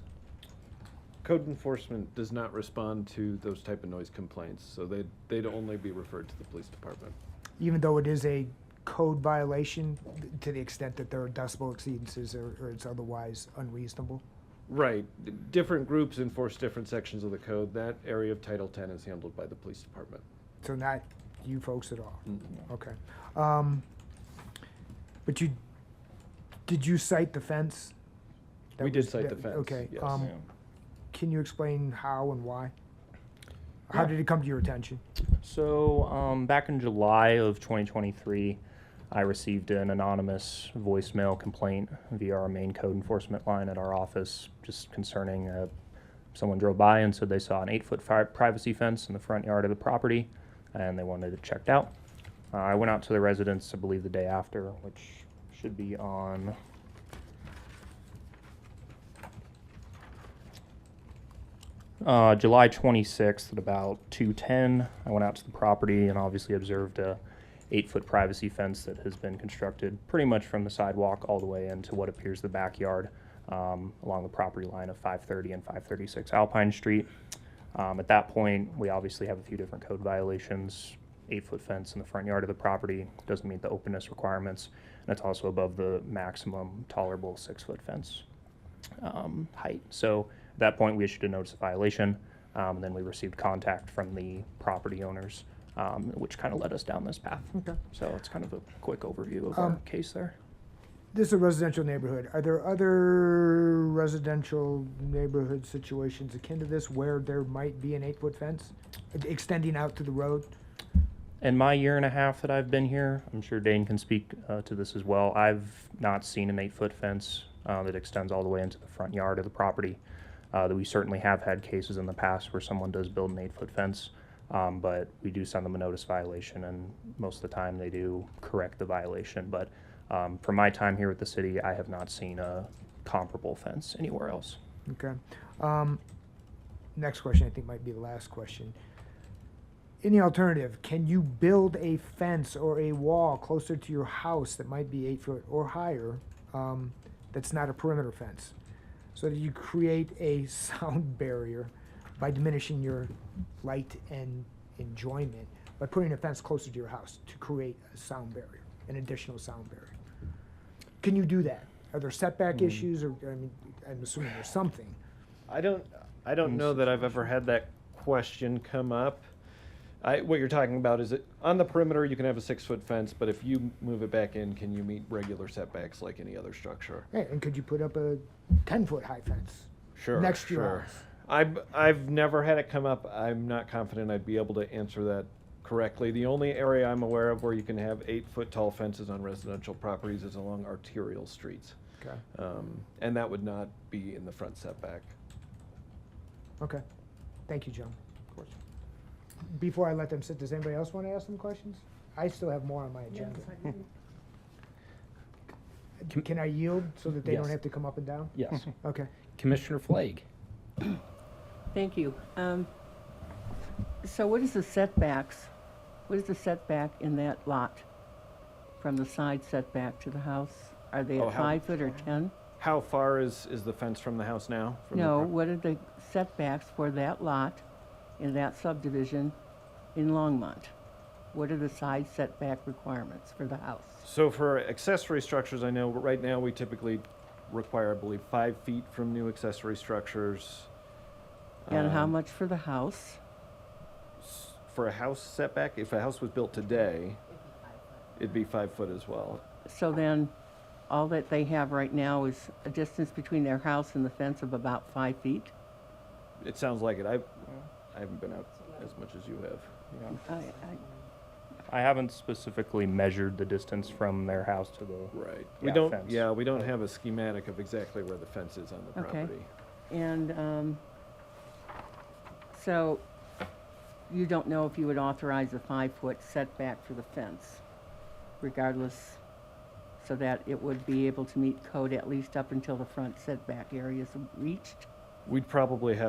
Code Enforcement does not respond to those type of noise complaints, so they'd only be referred to the police department. Even though it is a code violation to the extent that there are decibel exceedances or it's otherwise unreasonable? Right. Different groups enforce different sections of the code. That area of Title 10 is handled by the police department. So not you folks at all? Mm-hmm. Okay. But did you cite the fence? We did cite the fence, Okay. yes. Can you explain how and why? How did it come to your attention? So back in July of 2023, I received an anonymous voicemail complaint via our main code enforcement line at our office, just concerning someone drove by and said they saw an 8-foot privacy fence in the front yard of the property, and they wanted it checked out. I went out to the residence, I believe, the day after, which should be on July 26th at about 2:10. I went out to the property and obviously observed a 8-foot privacy fence that has been constructed pretty much from the sidewalk all the way into what appears the backyard along the property line of 530 and 536 Alpine Street. At that point, we obviously have a few different code violations. 8-foot fence in the front yard of the property doesn't meet the openness requirements, and it's also above the maximum tolerable 6-foot fence height. So at that point, we issued a notice of violation, and then we received contact from the property owners, which kind of led us down this path. Okay. So it's kind of a quick overview of our case there. This is a residential neighborhood. Are there other residential neighborhood situations akin to this where there might be an 8-foot fence extending out to the road? In my year and a half that I've been here, I'm sure Dane can speak to this as well, I've not seen an 8-foot fence that extends all the way into the front yard of the property. That we certainly have had cases in the past where someone does build an 8-foot fence, but we do send them a notice violation, and most of the time they do correct the violation. But from my time here with the city, I have not seen a comparable fence anywhere else. Okay. Next question, I think might be the last question. In the alternative, can you build a fence or a wall closer to your house that might be 8 foot or higher that's not a perimeter fence, so that you create a sound barrier by diminishing your light and enjoyment by putting a fence closer to your house to create a sound barrier, an additional sound barrier? Can you do that? Are there setback issues, or I'm assuming there's something. I don't know that I've ever had that question come up. What you're talking about is that on the perimeter you can have a 6-foot fence, but if you move it back in, can you meet regular setbacks like any other structure? Right, and could you put up a 10-foot high fence? Sure. Next to your sure. house? I've never had it come up. I'm not confident I'd be able to answer that correctly. The only area I'm aware of where you can have 8-foot tall fences on residential properties is along arterial streets. Okay. And that would not be in the front setback. Okay. Thank you, John. Of course. Before I let them sit, does anybody else want to ask them questions? I still have more on my agenda. Can I yield so that they don't Yes. have to come up and down? Yes. Okay. Commissioner Flake. Thank you. So what is the setbacks? What is the setback in that lot from the side setback to the house? Are they Oh, at how 5 foot or 10? How far is the fence from the house now? From the No, pro- what are the setbacks for that lot in that subdivision in Longmont? What are the side setback requirements for the house? So for accessory structures, I know right now we typically require, I believe, 5 feet from new accessory structures. And how Um, much for the house? For a house setback, if a house was built today, it'd be 5 foot as well. So then, all that they have right now is a distance between their house and the fence of about 5 feet? It sounds like it. I haven't been out as much as you have. Yeah. I, I haven't specifically measured the distance from their house to the Right. Yeah, fence. We don't have a schematic of exactly where the fence is on the Okay. property. and, so, you don't know if you would authorize a 5-foot setback for the fence, regardless, so that it would be able to meet code at least up until the front setback area is reached? We'd probably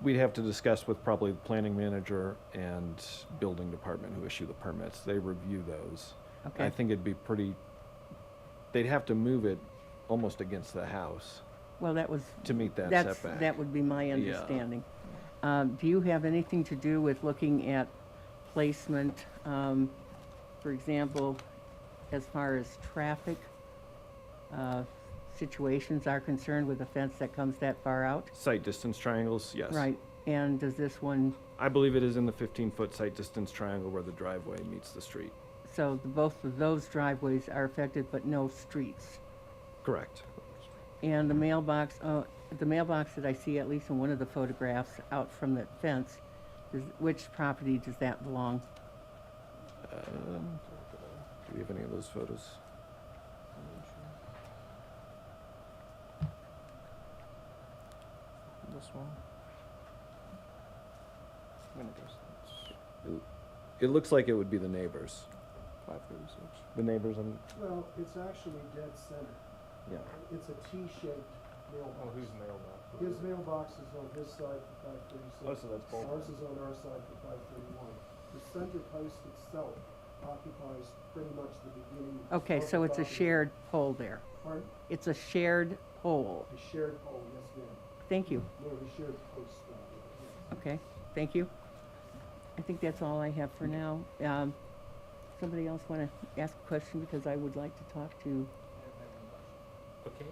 we'd have to discuss with probably the planning manager and building department who issue the permits. They review those. I Okay, think it'd be they'd have to move it almost against the house well, that was, to meet that that's, setback. that would be my understanding. Do you have anything to do with looking at placement, for example, as far as traffic situations are concerned with a fence that comes that far out? Site distance triangles, yes. Right, and does this one, I believe it is in the 15-foot site distance triangle where the driveway meets the street. so both of those driveways are affected but no streets? Correct. And the mailbox that I see, at least in one of the photographs out from the fence, which property does that belong? Do we have any of those photos? This one. It looks like it would be the neighbors. 536. The neighbors on, Well, it's actually dead center. yeah. It's a T-shaped mailbox. Oh, whose mailbox? His mailbox is on his side for 536. Oh, so that's both. Ours is on our side for 531. The center post itself occupies pretty much the beginning. Okay, of so the it's a property. shared pole there. Pardon? It's a shared pole. A shared pole, yes, ma'am. Thank you. No, the shared post. Yes. Okay, thank you. I think that's all I have for now. Somebody else want to ask a question, because I would like to talk to, Okay.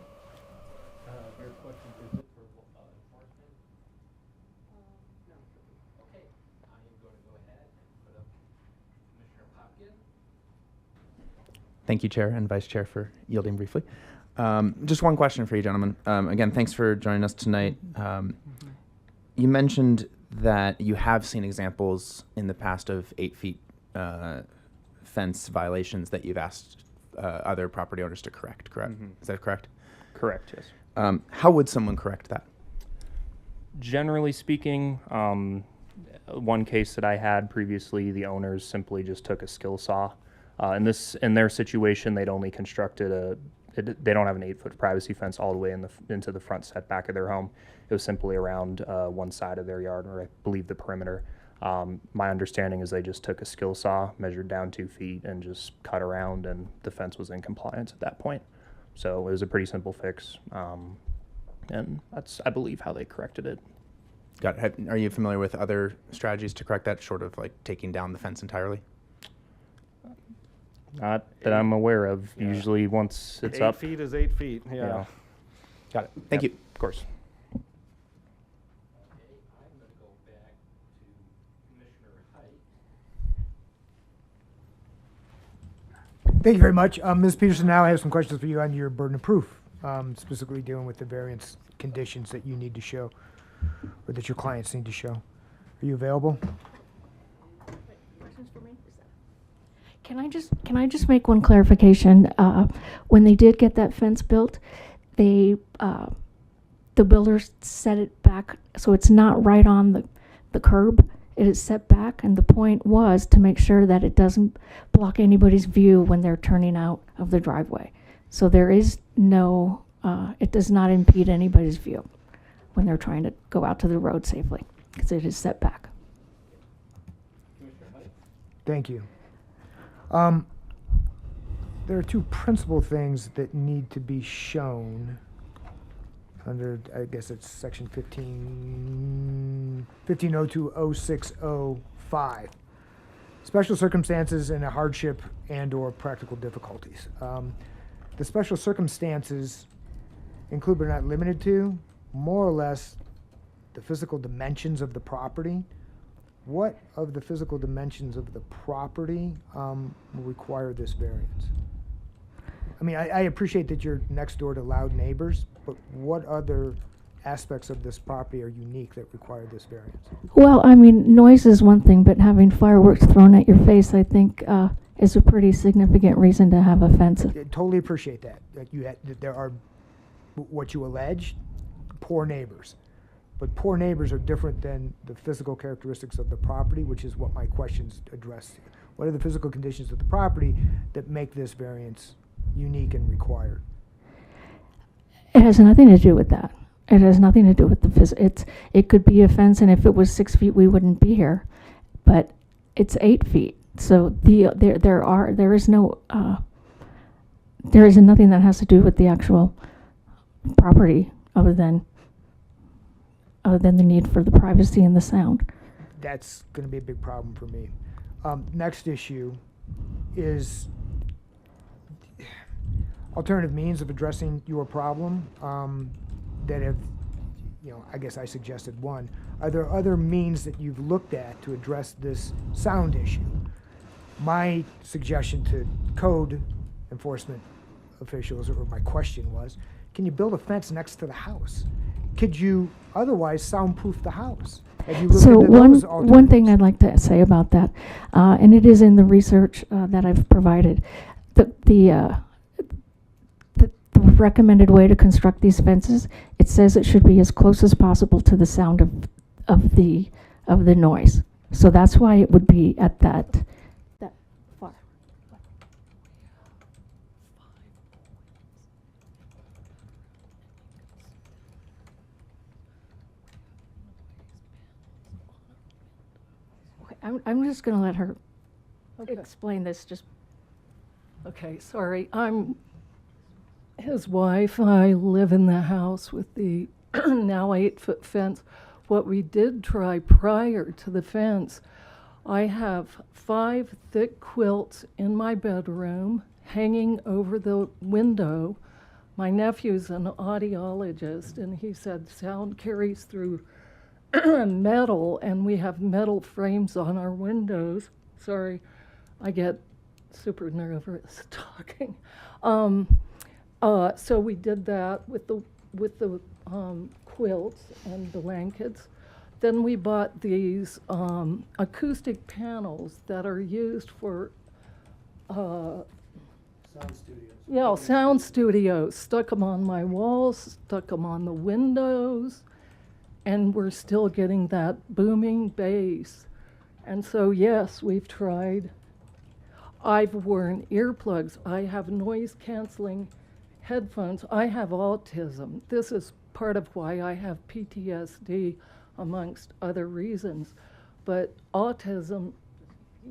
Your question, is it for enforcement? No. Okay, I am going to go ahead and put up Commissioner Popkin. Thank you, Chair and Vice Chair, for yielding briefly. Just one question for you, gentlemen. Again, thanks for joining us tonight. You mentioned that you have seen examples in the past of 8 feet fence violations that you've asked other property owners to correct, correct? Is that correct? Correct, yes. How would someone correct that? Generally speaking, one case that I had previously, the owners simply just took a skill saw. In their situation, they'd only constructed they don't have an 8-foot privacy fence all the way into the front setback of their home. It was simply around one side of their yard, or I believe the perimeter. My understanding is they just took a skill saw, measured down 2 feet, and just cut around, and the fence was in compliance at that point. So it was a pretty simple fix, and that's, I believe, how they corrected it. Got it. Are you familiar with other strategies to correct that, short of like taking down the fence entirely? Not that I'm aware of. Yeah. Usually once it's 8 up. feet is 8 feet, yeah. Yeah. Got it. Thank Yep, you. Of course. Okay, I'm going to go back to Commissioner Height. Thank you very much. Ms. Peterson, now I have some questions for you on your burden of proof, specifically dealing with the variance conditions that you need to show, or that your clients need to show. Are you available? Questions for me? Can I just make one clarification? When they did get that fence built, the builders set it back so it's not right on the curb. It is set back, and the point was to make sure that it doesn't block anybody's view when they're turning out of the driveway. So there is no, it does not impede anybody's view. when they're trying to go out to the road safely, because it is set back. Thank you. There are two principal things that need to be shown under, I guess it's section 15020605. Special circumstances and a hardship and/or practical difficulties. The special circumstances include but not limited to, more or less, the physical dimensions of the property. What of the physical dimensions of the property will require this variance? I mean, I appreciate that you're next door to loud neighbors, but what other aspects of this property are unique that require this variance? Well, I mean, noise is one thing, but having fireworks thrown at your face, I think, is a pretty significant reason to have a fence. I totally appreciate that. That that there are what you allege, poor neighbors. But poor neighbors are different than the physical characteristics of the property, which is what my questions address. What are the physical conditions of the property that make this variance unique and required? It has nothing to do with that. It has nothing to do with the it could be a fence, and if it was 6 feet, we wouldn't be here. But it's 8 feet. So there is nothing that has to do with the actual property other than the need for the privacy and the sound. That's going to be a big problem for me. Next issue is alternative means of addressing your problem that have, I guess I suggested one. Are there other means that you've looked at to address this sound issue? My suggestion to code enforcement officials, or my question was, can you build a fence next to the house? Could you otherwise soundproof the house? Have you looked So into those one thing alternatives? I'd like to say about that, and it is in the research that I've provided, the recommended way to construct these fences, it says it should be as close as possible to the sound of the noise. So that's why it would be at that far. Okay, I'm just going to let her explain this. Just Okay, sorry. I'm his wife. I live in the house with the now 8-foot fence. What we did try prior to the fence, I have 5 thick quilts in my bedroom hanging over the window. My nephew's an audiologist, and he said sound carries through metal, and we have metal frames on our windows. Sorry, I get super nervous talking. So we did that with the quilts and blankets. Then we bought these acoustic panels that are used for Sound studios. yeah, sound studios. Stuck them on my walls, stuck them on the windows, and we're still getting that booming bass. And so yes, we've tried. I've worn earplugs. I have noise canceling headphones. I have autism. This is part of why I have PTSD, amongst other reasons. But autism,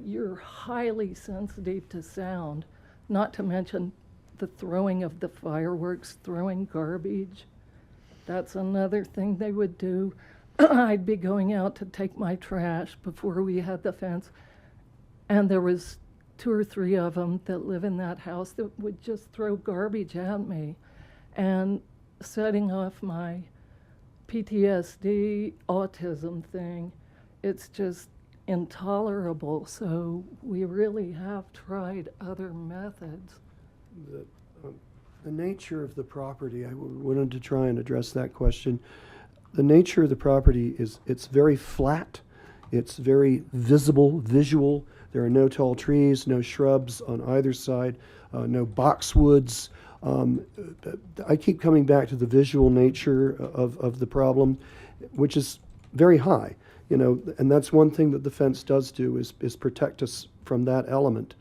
you're highly sensitive to sound, not to mention the throwing of the fireworks, throwing garbage. That's another thing they would do. I'd be going out to take my trash before we had the fence, and there was 2 or 3 of them that live in that house that would just throw garbage at me, and setting off my PTSD autism thing. It's just intolerable. So we really have tried other methods. The nature of the property, I wanted to try and address that question. The nature of the property is it's very flat, it's very visual. There are no tall trees, no shrubs on either side, no boxwoods. I keep coming back to the visual nature of the problem, which is very high, and that's one thing that the fence does do is protect us from that element.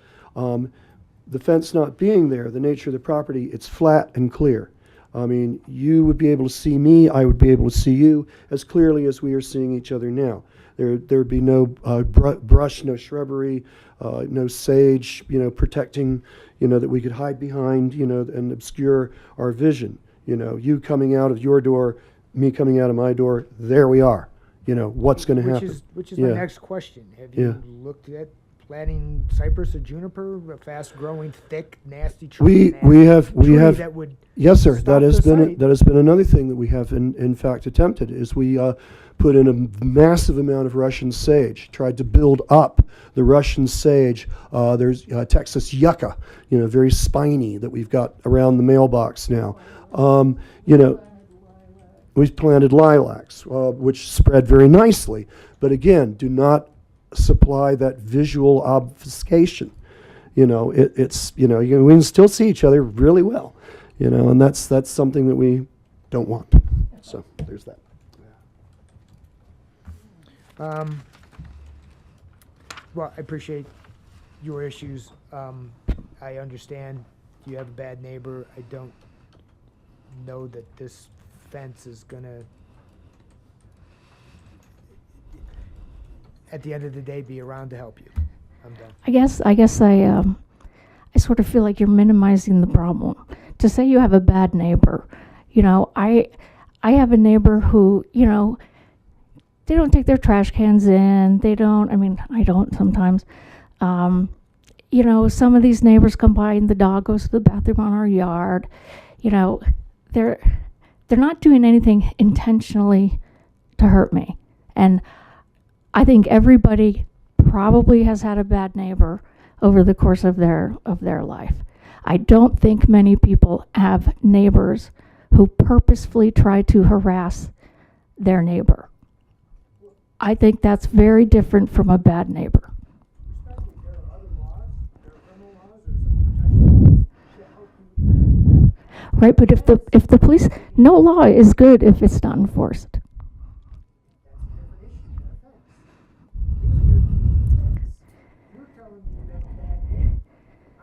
The fence not being there, the nature of the property, it's flat and clear. I mean, you would be able to see me, I would be able to see you as clearly as we are seeing each other now. There'd be no brush, no shrubbery, no sage, protecting, that we could hide behind, and obscure our vision. You coming out of your door, me coming out of my door, there we are. What's going to happen? Which is Yeah. my next question. Have you Yeah. looked at planting cypress or juniper, a fast-growing, thick, nasty tree? We have that would yes, sir. stop That has the been site. that has been another thing that we have in fact attempted is we put in a massive amount of Russian sage, tried to build up the Russian sage. There's Texas yucca, very spiny that we've got around the mailbox now. We've planted lilacs, which spread very nicely, but again, do not supply that visual obfuscation. It's we can still see each other really well, and that's something that we don't want. So there's that. Well, I appreciate your issues. I understand you have a bad neighbor. I don't know that this fence is gonna, at the end of the day, be around to help you. I'm done. I guess I sort of feel like you're minimizing the problem. To say you have a bad neighbor, I have a neighbor who, they don't take their trash cans in. They don't, I don't sometimes. Some of these neighbors come by and the dog goes to the bathroom on our yard. They're not doing anything intentionally to hurt me. And I think everybody probably has had a bad neighbor over the course of their life. I don't think many people have neighbors who purposefully try to harass their neighbor. I think that's very different from a bad neighbor. Right, but if the police, no law is good if it's not enforced. You're telling me you have a bad neighbor.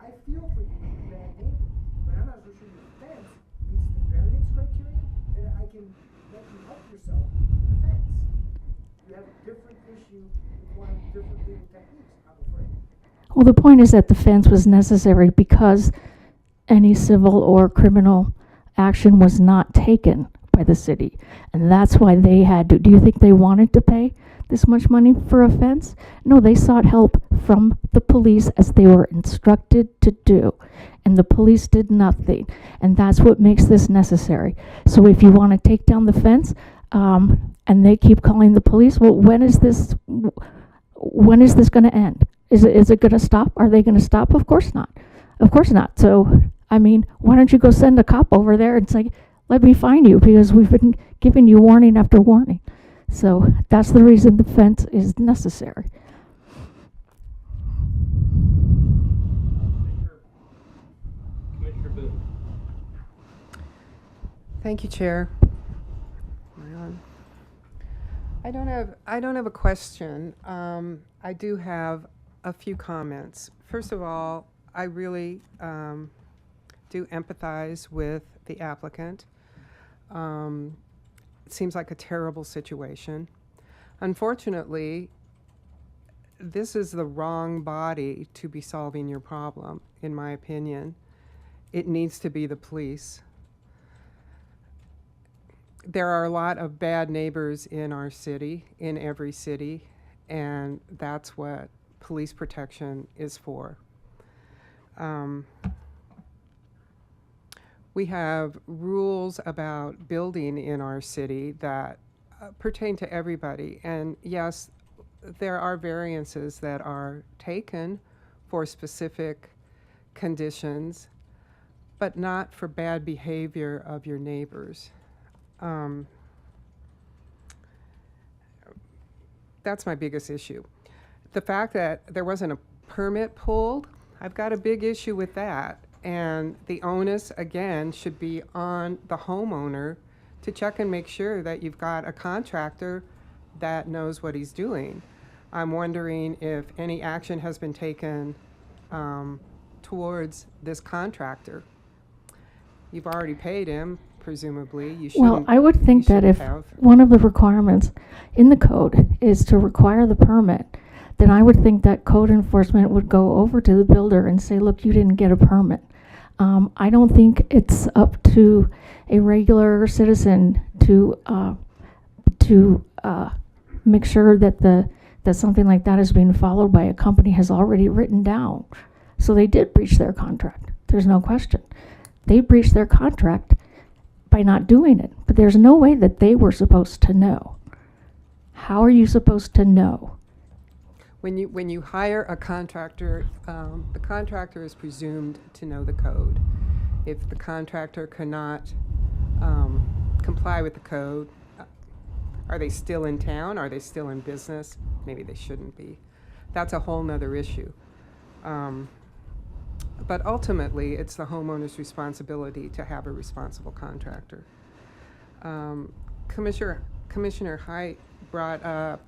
I feel for you with a bad neighbor, but I'm not so sure your fence meets the variance criteria that I can let you help yourself with the fence. You have a different issue requiring different legal techniques, I'm afraid. Well, the point is that the fence was necessary because any civil or criminal action was not taken by the city. And that's why they had to. Do you think they wanted to pay this much money for a fence? No, they sought help from the police as they were instructed to do. And the police did nothing. And that's what makes this necessary. So if you want to take down the fence, and they keep calling the police, well, when is this going to end? Is it going to stop? Are they going to stop? Of course not. Of course not. So, why don't you go send a cop over there and say, let me find you, because we've been giving you warning after warning. So that's the reason the fence is necessary. Commissioner Boone. Thank you, Chair. Am I on? I don't have a question. I do have a few comments. First of all, I really do empathize with the applicant. It seems like a terrible situation. Unfortunately, this is the wrong body to be solving your problem, in my opinion. It needs to be the police. There are a lot of bad neighbors in our city, in every city, and that's what police protection is for. We have rules about building in our city that pertain to everybody. And yes, there are variances that are taken for specific conditions, but not for bad behavior of your neighbors. That's my biggest issue. The fact that there wasn't a permit pulled, I've got a big issue with that. And the onus, again, should be on the homeowner to check and make sure that you've got a contractor that knows what he's doing. I'm wondering if any action has been taken towards this contractor. You've already paid him presumably. You Well, shouldn't. I would think you that shouldn't if have. one of the requirements in the code is to require the permit, then I would think that code enforcement would go over to the builder and say, look, you didn't get a permit. I don't think it's up to a regular citizen to make sure that that something like that is being followed by a company has already written down. So they did breach their contract. There's no question. They breached their contract by not doing it, but there's no way that they were supposed to know. How are you supposed to know? When you hire a contractor, the contractor is presumed to know the code. If the contractor cannot comply with the code, are they still in town? Are they still in business? Maybe they shouldn't be. That's a whole nother issue. But ultimately, it's the homeowner's responsibility to have a responsible contractor. Commissioner Height brought up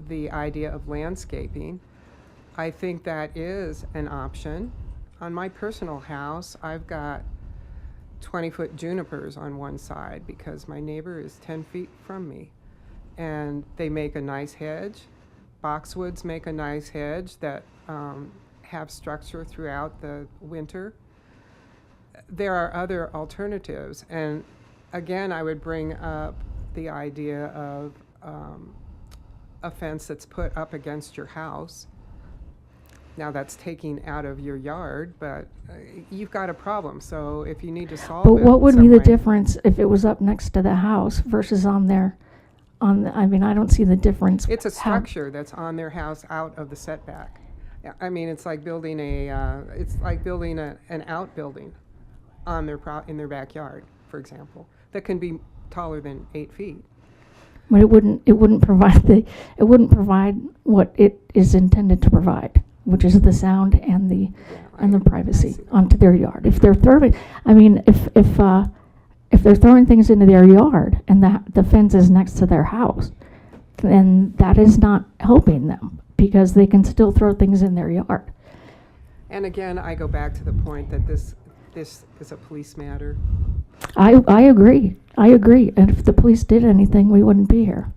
the idea of landscaping. I think that is an option. On my personal house, I've got 20-foot junipers on one side because my neighbor is 10 feet from me. And they make a nice hedge. Boxwoods make a nice hedge that have structure throughout the winter. There are other alternatives. And again, I would bring up the idea of a fence that's put up against your house. Now that's taking out of your yard, but you've got a problem. So if you need to solve But it what would some be the way- difference if it was up next to the house versus on their, I mean, I don't see the difference. It's a How- structure that's on their house out of the setback. Yeah, I mean, it's like building an outbuilding on in their backyard, for example, that can be taller than 8 feet. But it wouldn't provide what it is intended to provide, which is the sound and the privacy onto their yard. If they're throwing, I mean, if they're throwing things into their yard and the fence is next to their house, then that is not helping them because they can still throw things in their yard. And again, I go back to the point that this is a police matter. I agree. And if the police did anything, we wouldn't be here.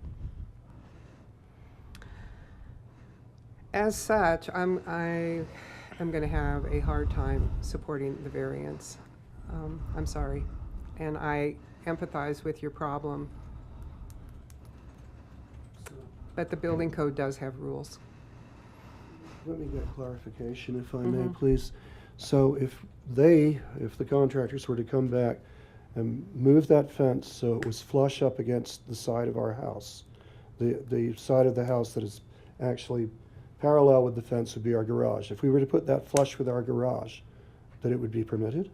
As such, I'm going to have a hard time supporting the variance. I'm sorry, and I empathize with your problem. But the building code does have rules. Let me get clarification, if I may, please. So if the contractors were to come back and move that fence so it was flush up against the side of our house, the side of the house that is actually parallel with the fence would be our garage. If we were to put that flush with our garage, then it would be permitted?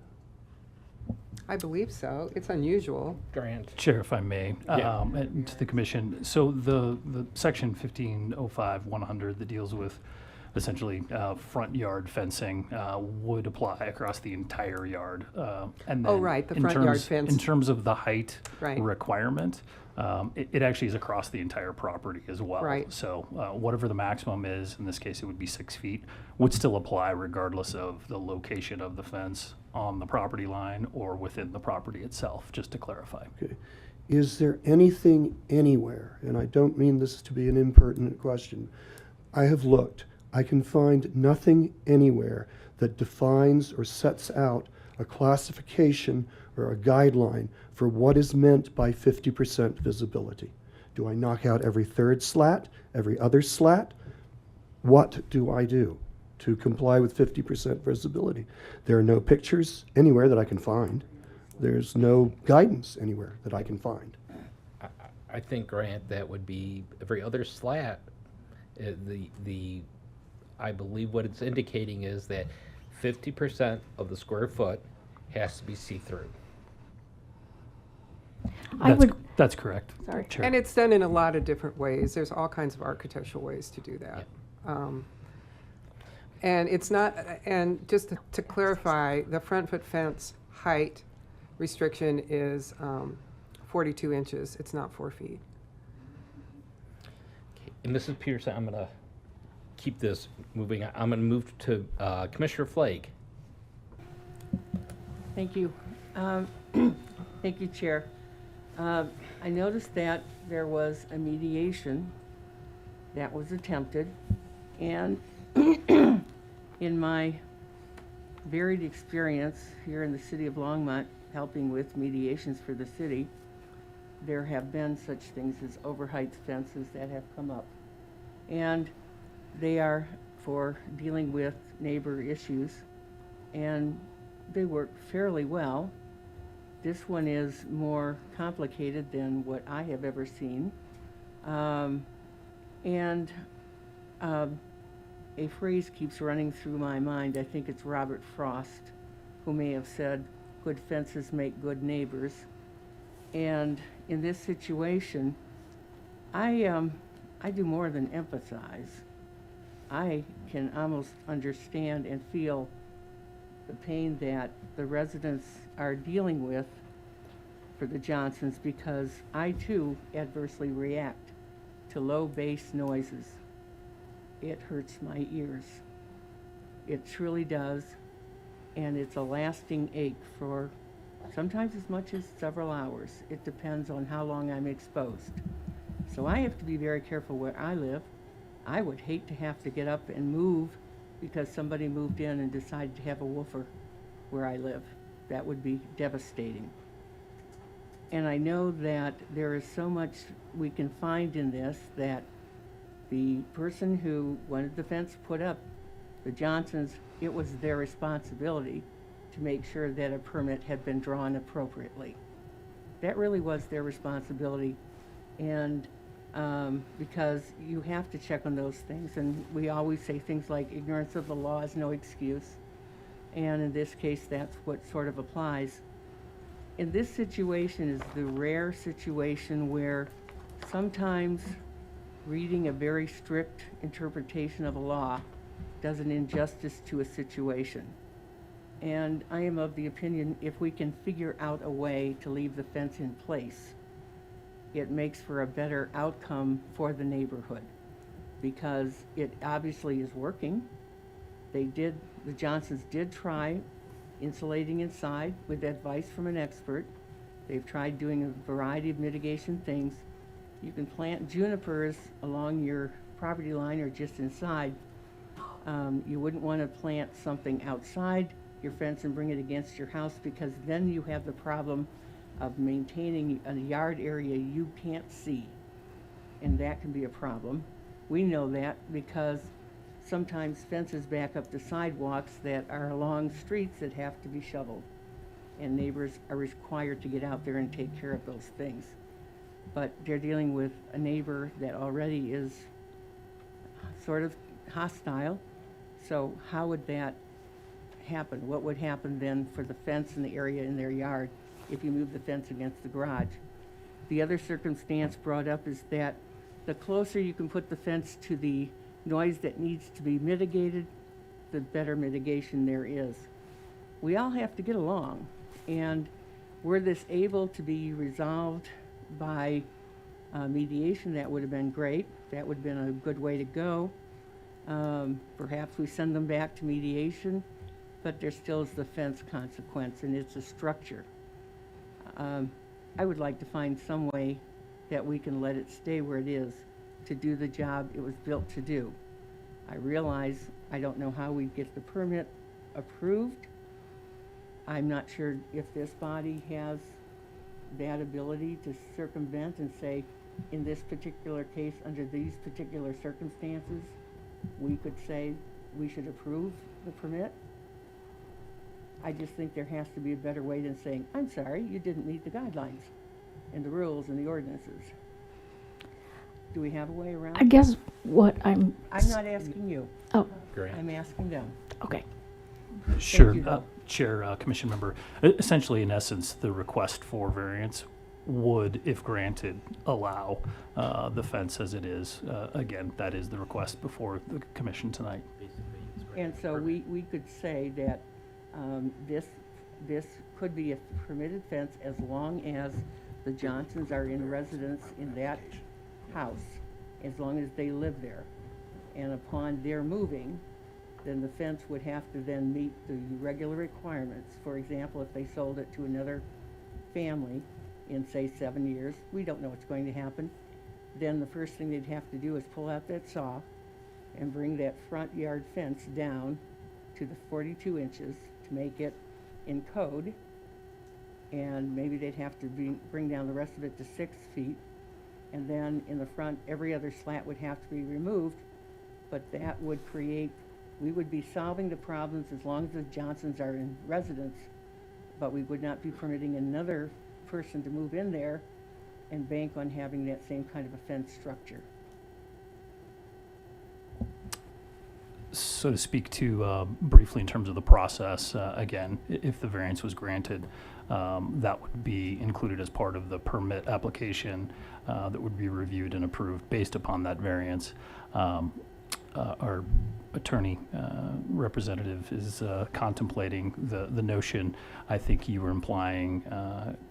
I believe so. It's unusual. Grant. Chair, if I may, Yeah. and to the commission. So the section 1505-100 that deals with essentially front yard fencing would apply across the entire yard. And Oh, then right, the in front yard terms- fence. In terms of the height Right. requirement, it actually is across the entire property as well. Right. So whatever the maximum is, in this case it would be 6 feet, would still apply regardless of the location of the fence on the property line or within the property itself, just to clarify. Okay. Is there anything anywhere, and I don't mean this to be an impertinent question, I have looked, I can find nothing anywhere that defines or sets out a classification or a guideline for what is meant by 50% visibility. Do I knock out every third slat, every other slat? What do I do to comply with 50% visibility? There are no pictures anywhere that I can find. There's no guidance anywhere that I can find. I think, Grant, that would be every other slat. I believe what it's indicating is that 50% of the square foot has to be see-through. That's correct. Sorry. Chair. And it's done in a lot of different ways. There's all kinds of architectural ways to do that. And it's not, and just to clarify, the front foot fence height restriction is 42 inches. It's not 4 feet. And Mrs. Peterson, I'm going to keep this moving. I'm going to move to Commissioner Flake. Thank you. Thank you, Chair. I noticed that there was a mediation that was attempted, and in my varied experience here in the city of Longmont, helping with mediations for the city, there have been such things as overheight fences that have come up. And they are for dealing with neighbor issues, and they work fairly well. This one is more complicated than what I have ever seen. A phrase keeps running through my mind. I think it's Robert Frost, who may have said, "Good fences make good neighbors." And in this situation, I do more than empathize. I can almost understand and feel the pain that the residents are dealing with for the Johnsons, because I too adversely react to low bass noises. It hurts my ears. It truly does, and it's a lasting ache for sometimes as much as several hours. It depends on how long I'm exposed. So I have to be very careful where I live. I would hate to have to get up and move because somebody moved in and decided to have a woofer where I live. That would be devastating. And I know that there is so much we can find in this, that the person who wanted the fence put up, the Johnsons, it was their responsibility to make sure that a permit had been drawn appropriately. That really was their responsibility. And because you have to check on those things, and we always say things like ignorance of the law is no excuse, and in this case that's what sort of applies. In this situation is the rare situation where sometimes reading a very strict interpretation of a law does an injustice to a situation. And I am of the opinion, if we can figure out a way to leave the fence in place, it makes for a better outcome for the neighborhood, because it obviously is working. The Johnsons did try insulating inside with advice from an expert. They've tried doing a variety of mitigation things. You can plant junipers along your property line or just inside. You wouldn't want to plant something outside your fence and bring it against your house, because then you have the problem of maintaining a yard area you can't see, and that can be a problem. We know that because sometimes fences back up to sidewalks that are along streets that have to be shoveled, and neighbors are required to get out there and take care of those things. But they're dealing with a neighbor that already is sort of hostile. So how would that happen? What would happen then for the fence in the area in their yard if you move the fence against the garage? The other circumstance brought up is that the closer you can put the fence to the noise that needs to be mitigated, the better mitigation there is. We all have to get along, and were this able to be resolved by mediation, that would have been great. That would have been a good way to go. Perhaps we send them back to mediation, but there still is the fence consequence, and it's a structure. I would like to find some way that we can let it stay where it is to do the job it was built to do. I realize I don't know how we'd get the permit approved. I'm not sure if this body has that ability to circumvent and say, in this particular case, under these particular circumstances, we could say we should approve the permit. I just think there has to be a better way than saying, I'm sorry, you didn't meet the guidelines and the rules and the ordinances. Do we have a way around? I guess what I'm not asking you. Oh, Great. I'm asking them. okay. Sure, you, Bill. Chair, Commission member. Essentially, in essence, the request for variance would, if granted, allow the fence as it is. Again, that is the request before the commission tonight. And so we could say that this could be a permitted fence as long as the Johnsons are in residence in that house, as long as they live there. And upon their moving, then the fence would have to then meet the regular requirements. For example, if they sold it to another family in, say, 7 years, we don't know what's going to happen, then the first thing they'd have to do is pull out that saw and bring that front yard fence down to the 42 inches to make it in code. And maybe they'd have to bring down the rest of it to 6 feet. And then in the front, every other slat would have to be removed. But that would create, we would be solving the problems as long as the Johnsons are in residence, but we would not be permitting another person to move in there and bank on having that same kind of a fence structure. So to speak to briefly in terms of the process, again, if the variance was granted, that would be included as part of the permit application that would be reviewed and approved based upon that variance. Our attorney representative is contemplating the notion, I think you were implying,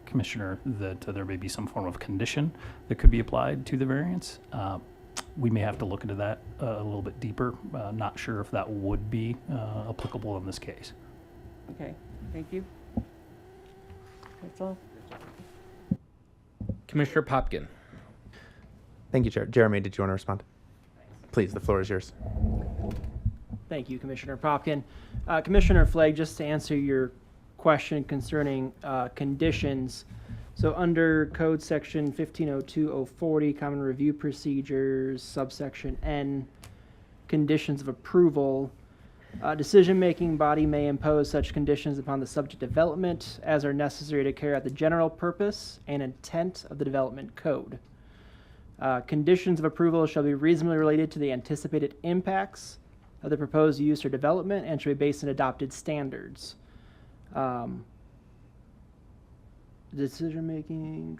Commissioner, that there may be some form of condition that could be applied to the variance. We may have to look into that a little bit deeper. Not sure if that would be applicable in this case. Okay, thank you. That's all. Commissioner Popkin. Thank you, Chair. Jeremy, did you want to respond? Please, the floor is yours. Thank you, Commissioner Popkin. Commissioner Flagg, just to answer your question concerning conditions. So under Code Section 1502.040, Common Review Procedures, subsection N, conditions of approval, decision-making body may impose such conditions upon the subject development as are necessary to carry out the general purpose and intent of the development code. Conditions of approval shall be reasonably related to the anticipated impacts of the proposed use or development and shall be based on adopted standards. Decision-making,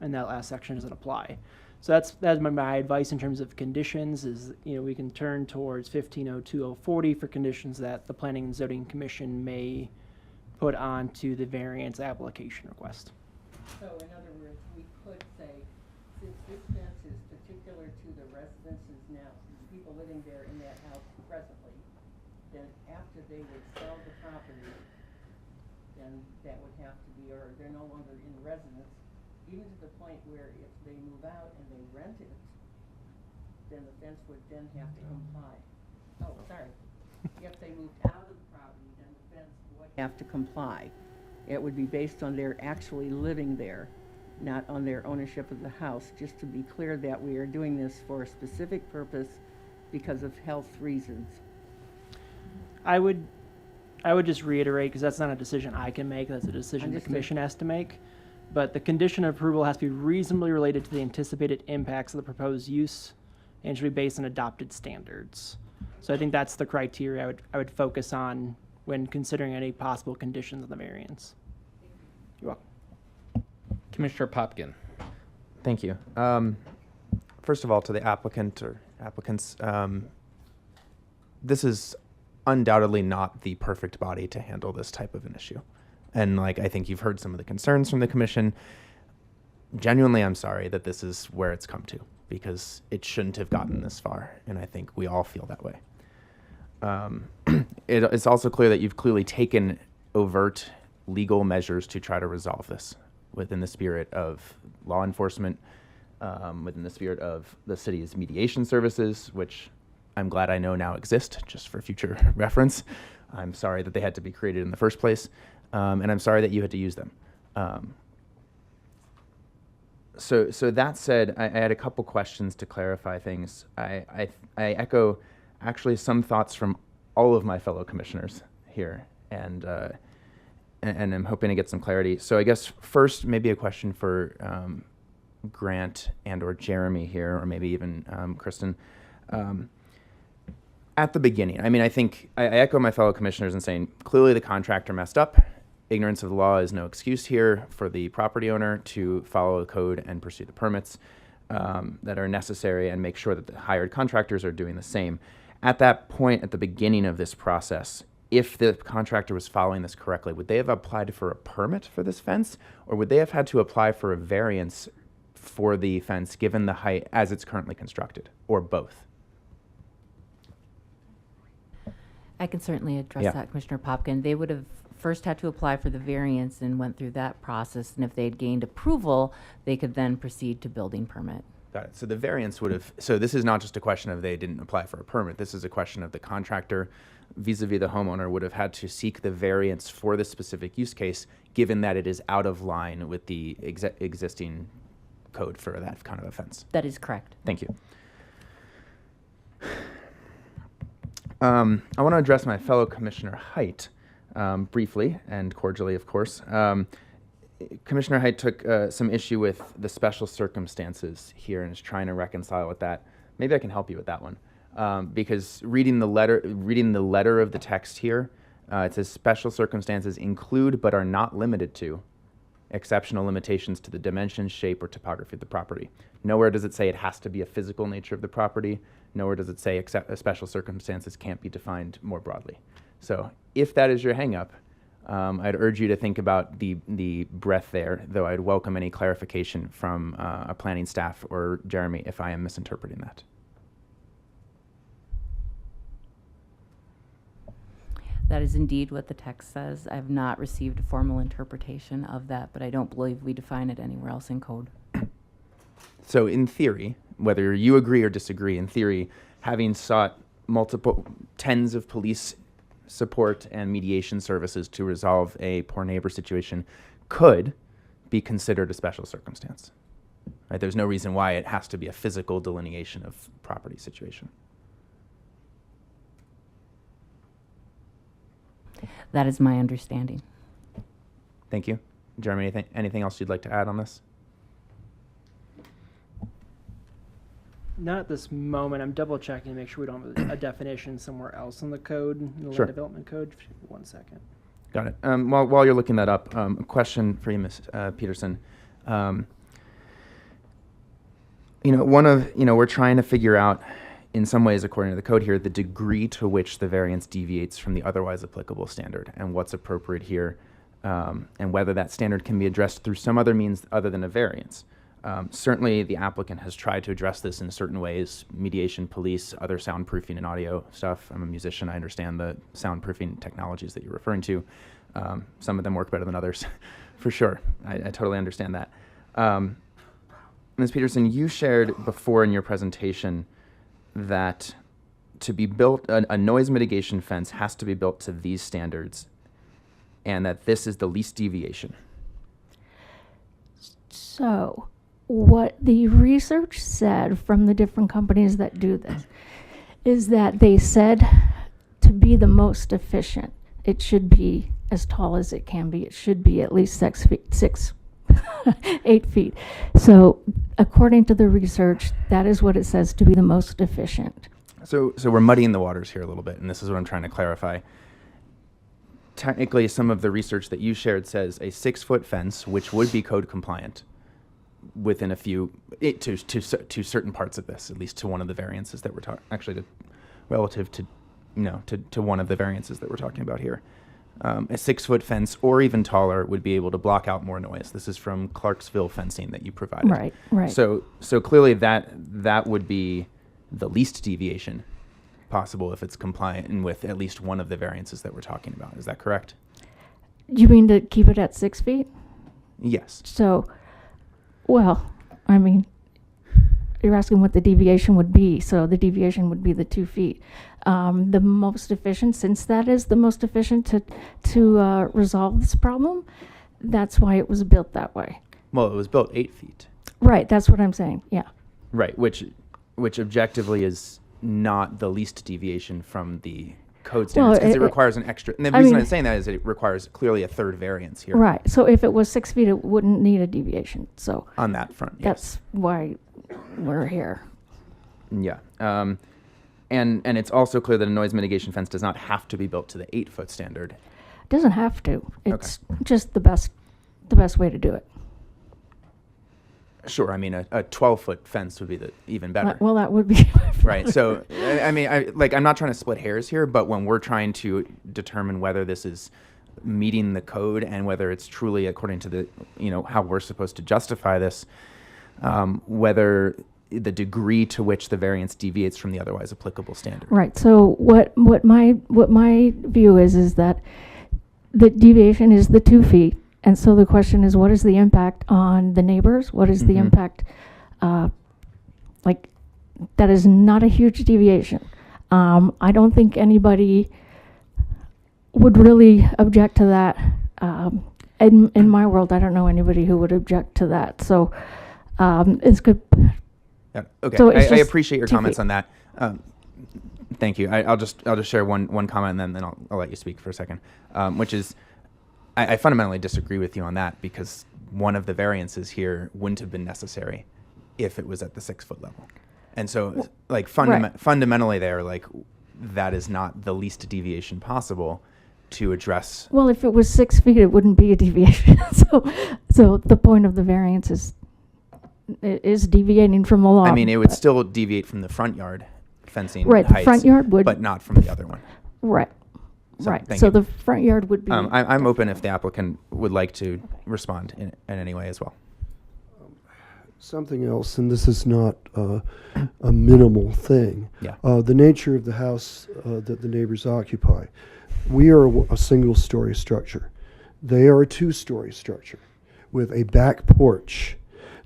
and that last section doesn't apply. So that's my advice in terms of conditions is, we can turn towards 1502.040 for conditions that the Planning and Zoning Commission may put onto the variance application request. So in other words, we could say, since this fence is particular to the residences now, people living there in that house presently, then after they would sell the property, then that would have to be, or they're no longer in residence, even to the point where if they move out and they rent it, then the fence would then have to comply. Oh, sorry. If they moved out of the property, then the fence would have to comply. It would be based on their actually living there, not on their ownership of the house, just to be clear that we are doing this for a specific purpose because of health reasons. I would just reiterate, because that's not a decision I can make, that's a decision the Understood. commission has to make. But the condition of approval has to be reasonably related to the anticipated impacts of the proposed use and should be based on adopted standards. So I think that's the criteria I would focus on when considering any possible conditions of the variance. You're welcome. Commissioner Popkin. Thank you. First of all, to the applicant or applicants, this is undoubtedly not the perfect body to handle this type of an issue. And I think you've heard some of the concerns from the commission. Genuinely, I'm sorry that this is where it's come to, because it shouldn't have gotten this far. And I think we all feel that way. It's also clear that you've clearly taken overt legal measures to try to resolve this within the spirit of law enforcement, within the spirit of the city's mediation services, which I'm glad I know now exist, just for future reference. I'm sorry that they had to be created in the first place, and I'm sorry that you had to use them. So that said, I had a couple questions to clarify things. I echo actually some thoughts from all of my fellow commissioners here, and I'm hoping to get some clarity. So I guess first, maybe a question for Grant and or Jeremy here, or maybe even Kristen. At the beginning, I think I echo my fellow commissioners in saying clearly the contractor messed up. Ignorance of the law is no excuse here for the property owner to follow the code and pursue the permits that are necessary and make sure that the hired contractors are doing the same. At that point, at the beginning of this process, if the contractor was following this correctly, would they have applied for a permit for this fence, or would they have had to apply for a variance for the fence given the height as it's currently constructed, or both? I can certainly address Yeah. that, Commissioner Popkin. They would have first had to apply for the variance and went through that process. And if they had gained approval, they could then proceed to building permit. Got it. So the variance would have, so this is not just a question of they didn't apply for a permit. This is a question of the contractor vis-a-vis the homeowner would have had to seek the variance for this specific use case, given that it is out of line with the existing code for that kind of offense. That is correct. Thank you. I want to address my fellow Commissioner Height briefly and cordially, of course. Commissioner Height took some issue with the special circumstances here and is trying to reconcile with that. Maybe I can help you with that one, because reading the letter of the text here, it says special circumstances include but are not limited to exceptional limitations to the dimensions, shape, or topography of the property. Nowhere does it say it has to be a physical nature of the property. Nowhere does it say special circumstances can't be defined more broadly. So if that is your hang-up, I'd urge you to think about the breadth there, though I'd welcome any clarification from a planning staff or Jeremy if I am misinterpreting that. That is indeed what the text says. I have not received a formal interpretation of that, but I don't believe we define it anywhere else in code. So in theory, whether you agree or disagree, in theory, having sought multiple tens of police support and mediation services to resolve a poor neighbor situation could be considered a special circumstance. Right? There's no reason why it has to be a physical delineation of property situation. That is my understanding. Thank you. Jeremy, anything else you'd like to add on this? Not at this moment. I'm double checking to make sure we don't have a definition somewhere else in the code, in the Sure. land development code. 1 second. Got it. While you're looking that up, a question for you, Ms. Peterson. We're trying to figure out, in some ways, according to the code here, the degree to which the variance deviates from the otherwise applicable standard and what's appropriate here, and whether that standard can be addressed through some other means other than a variance. Certainly, the applicant has tried to address this in certain ways, mediation, police, other soundproofing and audio stuff. I'm a musician. I understand the soundproofing technologies that you're referring to. Some of them work better than others, for sure. I totally understand that. Ms. Peterson, you shared before in your presentation that to be built, a noise mitigation fence has to be built to these standards, and that this is the least deviation. So, what the research said from the different companies that do this is that they said to be the most efficient, it should be as tall as it can be. It should be at least 8 feet. So, according to the research, that is what it says to be the most efficient. So we're muddying the waters here a little bit, and this is what I'm trying to clarify. Technically, some of the research that you shared says a 6-foot fence, which would be code compliant, within a few to certain parts of this, at least to one of the variances that we're talking, actually, relative to one of the variances that we're talking about here. A 6-foot fence or even taller would be able to block out more noise. This is from Clarksville fencing that you provided. Right. So clearly that would be the least deviation possible if it's compliant with at least one of the variances that we're talking about. Is that correct? You mean to keep it at 6 feet? Yes. So, well, I mean, you're asking what the deviation would be. So the deviation would be the 2 feet. The most efficient, since that is the most efficient to resolve this problem, that's why it was built that way. Well, it was built 8 feet. Right, that's what I'm saying, yeah. Right, which objectively is not the least deviation from the code standards, because it requires an extra, and the reason I'm saying that is it requires clearly a third variance here. Right, so if it was 6 feet, it wouldn't need a deviation, so. On that front, that's why we're here. Yeah, and it's also clear that a noise mitigation fence does not have to be built to the 8-foot standard. It doesn't have to, it's just the best way to do it. Sure, I mean, a 12-foot fence would be even better. Well, that would be. Right, so, I'm not trying to split hairs here, but when we're trying to determine whether this is meeting the code and whether it's truly according to the, how we're supposed to justify this, whether the degree to which the variance deviates from the otherwise applicable standard. Right, so what my view is that the deviation is the 2 feet. And so the question is, what is the impact on the neighbors? What is the impact, like, that is not a huge deviation. I don't think anybody would really object to that. In my world, I don't know anybody who would object to that. So it's good. Yeah, okay, So it's I just appreciate your 2 comments feet. on that. Thank you. I'll just share one comment and then I'll let you speak for a second, which is I fundamentally disagree with you on that because one of the variances here wouldn't have been necessary if it was at the 6-foot level. And so like fundamentally there, like that is not the least deviation possible to address. Well, if it was 6 feet, it wouldn't be a deviation. So the point of the variance is deviating from the law. I mean, it would still deviate from the front yard fencing Right, the heights, front yard would. but not from the other one. Right. So, Right. thank So you. the front yard would be. I'm open if the applicant would like to respond in any way as well. Something else, and this is not a minimal thing. Yeah. The nature of the house that the neighbors occupy. We are a single-story structure. They are a 2-story structure with a back porch.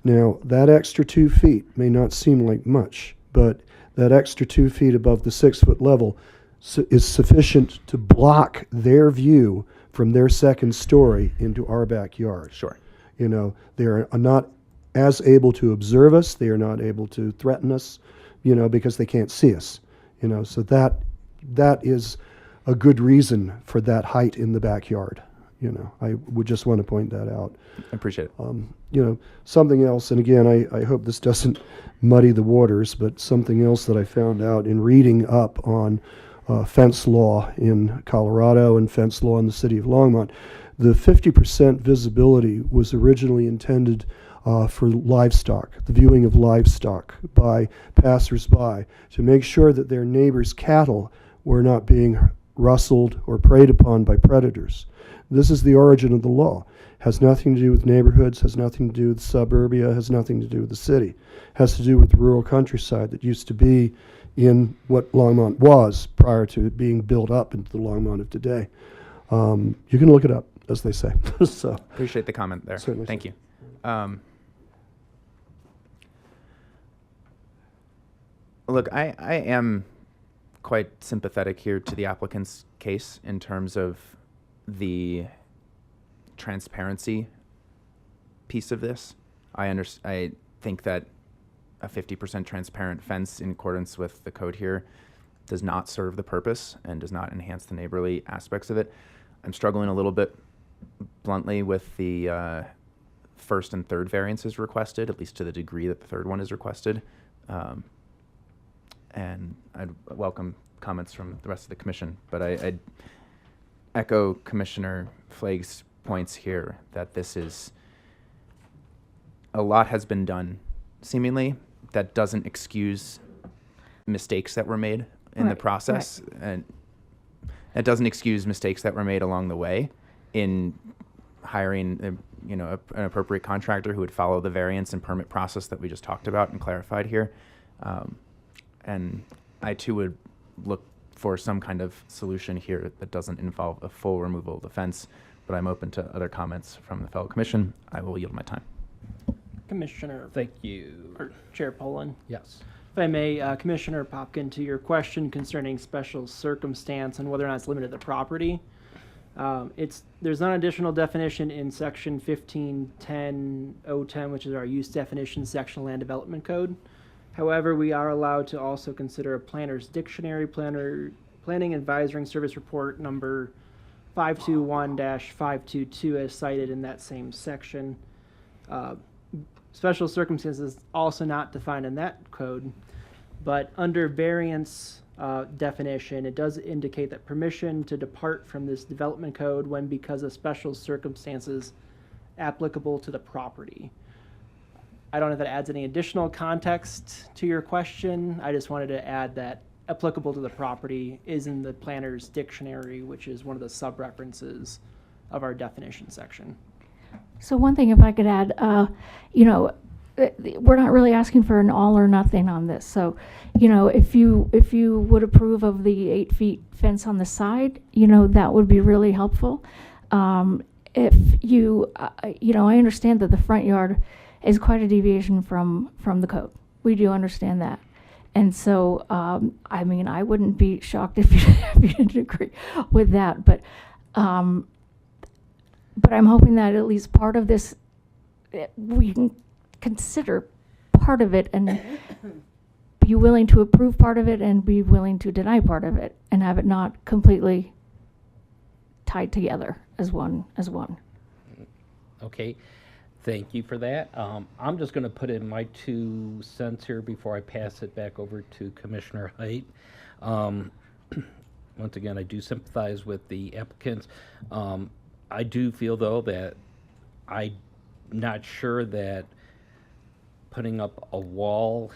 Now, that extra 2 feet may not seem like much, but that extra 2 feet above the 6-foot level is sufficient to block their view from their second story into our backyard. Sure. You know, they are not as able to observe us. They are not able to threaten us, you know, because they can't see us. You know, so that is a good reason for that height in the backyard. You know, I would just want to point that out. I appreciate it. You know, something else, and again, I hope this doesn't muddy the waters, but something else that I found out in reading up on fence law in Colorado and fence law in the city of Longmont, the 50% visibility was originally intended for livestock, the viewing of livestock by passersby, to make sure that their neighbors' cattle were not being rustled or preyed upon by predators. This is the origin of the law. Has nothing to do with neighborhoods, has nothing to do with suburbia, has nothing to do with the city. Has to do with the rural countryside that used to be in what Longmont was prior to it being built up into the Longmont of today. You can look it up, as they say. So Appreciate the comment there. Certainly. Thank you. Look, I am quite sympathetic here to the applicant's case in terms of the transparency piece of this. I think that a 50% transparent fence in accordance with the code here does not serve the purpose and does not enhance the neighborly aspects of it. I'm struggling a little bit bluntly with the first and third variances requested, at least to the degree that the third one is requested. And I'd welcome comments from the rest of the commission, but I'd echo Commissioner Flagg's points here that this is, a lot has been done, seemingly, that doesn't excuse mistakes that were made in the process, and it doesn't excuse mistakes that were made along the way in hiring an appropriate contractor who would follow the variance and permit process that we just talked about and clarified here. And I too would look for some kind of solution here that doesn't involve a full removal of the fence, but I'm open to other comments from the fellow commission. I will yield my time. Commissioner. Thank you. Or Chair Poland. Yes. If I may, Commissioner Popkin, to your question concerning special circumstance and whether or not it's limited to the property, there's an additional definition in section 1510.010, which is our use definition section of land development code. However, we are allowed to also consider a planner's dictionary, planning advisory service report number 521-522 as cited in that same section. Special circumstances also not defined in that code, but under variance definition, it does indicate that permission to depart from this development code when because of special circumstances applicable to the property. I don't know if that adds any additional context to your question. I just wanted to add that applicable to the property is in the planner's dictionary, which is one of the sub-references of our definition section. So one thing, if I could add, we're not really asking for an all or nothing on this. So, if you would approve of the 8 feet fence on the side, that would be really helpful. If you, I understand that the front yard is quite a deviation from the code. We do understand that. And so, I mean, I wouldn't be shocked if you, if you didn't agree with that, but I'm hoping that at least part of this, we can consider part of it and be willing to approve part of it and be willing to deny part of it and have it not completely tied together as one. Okay, thank you for that. I'm just going to put in my 2 cents here before I pass it back over to Commissioner Height. Once again, I do sympathize with the applicants. I do feel, though, that I'm not sure that putting up a wall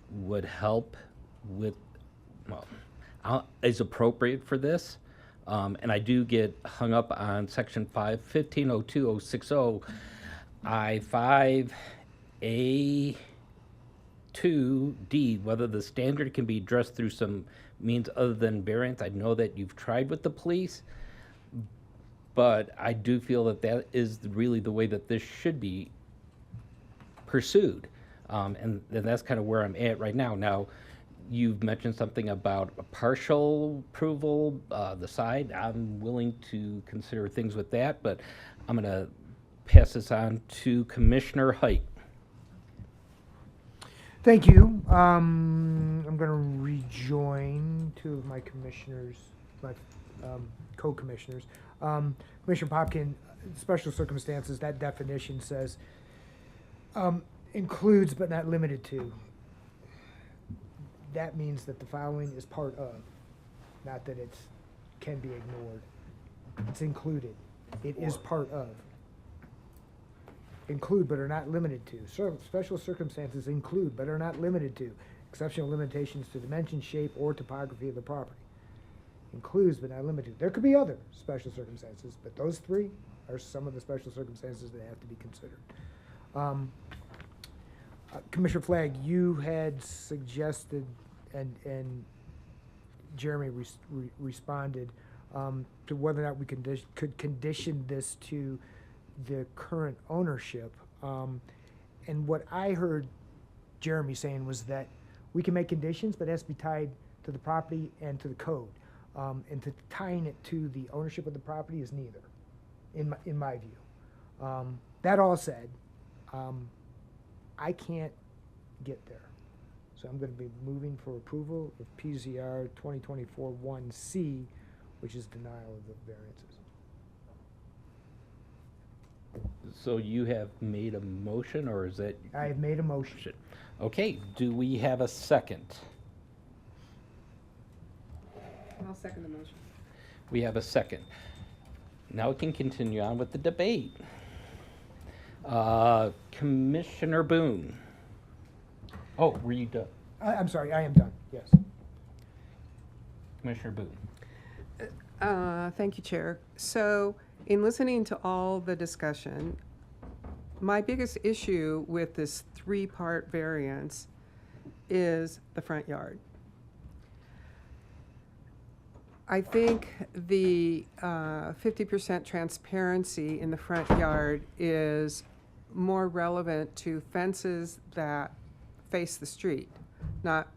would help with, well, is appropriate for this. And I do get hung up on section 1502.060 I5A2D, whether the standard can be addressed through some means other than variance. I know that you've tried with the police, but I do feel that that is really the way that this should be pursued. And that's kind of where I'm at right now. Now, you've mentioned something about a partial approval, the side. I'm willing to consider things with that, but I'm going to pass this on to Commissioner Height. Thank you. I'm going to rejoin 2 of my commissioners, my co-commissioners. Commissioner Popkin, special circumstances, that definition says includes but not limited to. That means that the following is part of, not that it can be ignored. It's included. It is part of. Include but are not limited to. Special circumstances include but are not limited to exceptional limitations to dimension, shape, or topography of the property. Includes but not limited to. There could be other special circumstances, but those 3 are some of the special circumstances that have to be considered. Commissioner Flagg, you had suggested, and Jeremy responded, to whether or not we could condition this to the current ownership. And what I heard Jeremy saying was that we can make conditions, but it has to be tied to the property and to the code. And to tying it to the ownership of the property is neither, in my view. That all said, I can't get there. So I'm going to be moving for approval of PZR 2024-1C, which is denial of the variances. So you have made a motion, or is that? I have made a motion. Okay, do we have a second? I'll second the motion. We have a second. Now we can continue on with the debate. Commissioner Boone. Oh, were you done? I'm sorry, I am done, yes. Commissioner Boone. Thank you, Chair. So, in listening to all the discussion, my biggest issue with this 3-part variance is the front yard. I think the 50% transparency in the front yard is more relevant to fences that face the street, not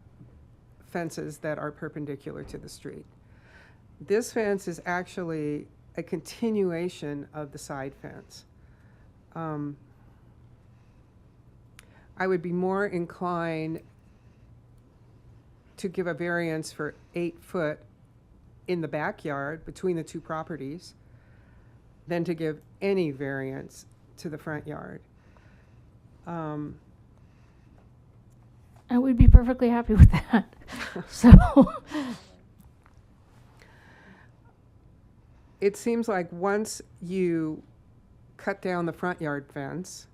fences that are perpendicular to the street. This fence is actually a continuation of the side fence. I would be more inclined to give a variance for 8 foot in the backyard between the 2 properties than to give any variance to the front yard. I would be perfectly happy with that. So It seems like once you cut down the front yard fence,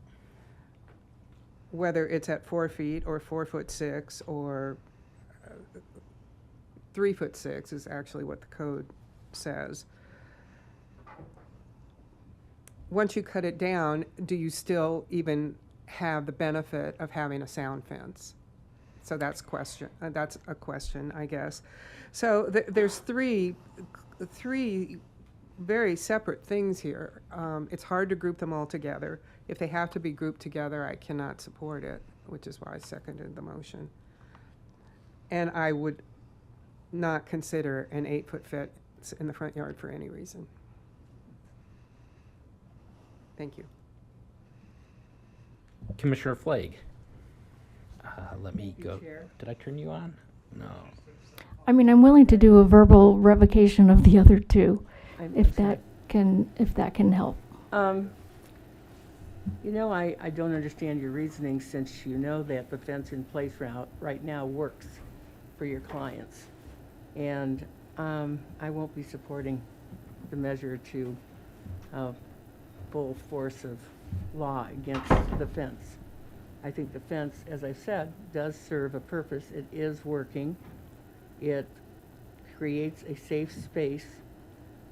whether it's at 4 feet or 4'6" or 3'6" is actually what the code says. Once you cut it down, do you still even have the benefit of having a sound fence? So that's a question, I guess. So there's three very separate things here. It's hard to group them all together. If they have to be grouped together, I cannot support it, which is why I seconded the motion. And I would not consider an 8-foot fence in the front yard for any reason. Thank you. Commissioner Flake. Let me you, go. Chair. Did I turn you on? No. I mean, I'm willing to do a verbal revocation of the other two, if that can help. You know, I don't understand your reasoning, since you know that the fence in place right now works for your clients. And I won't be supporting the measure to full force of law against the fence. I think the fence, as I've said, does serve a purpose. It is working. It creates a safe space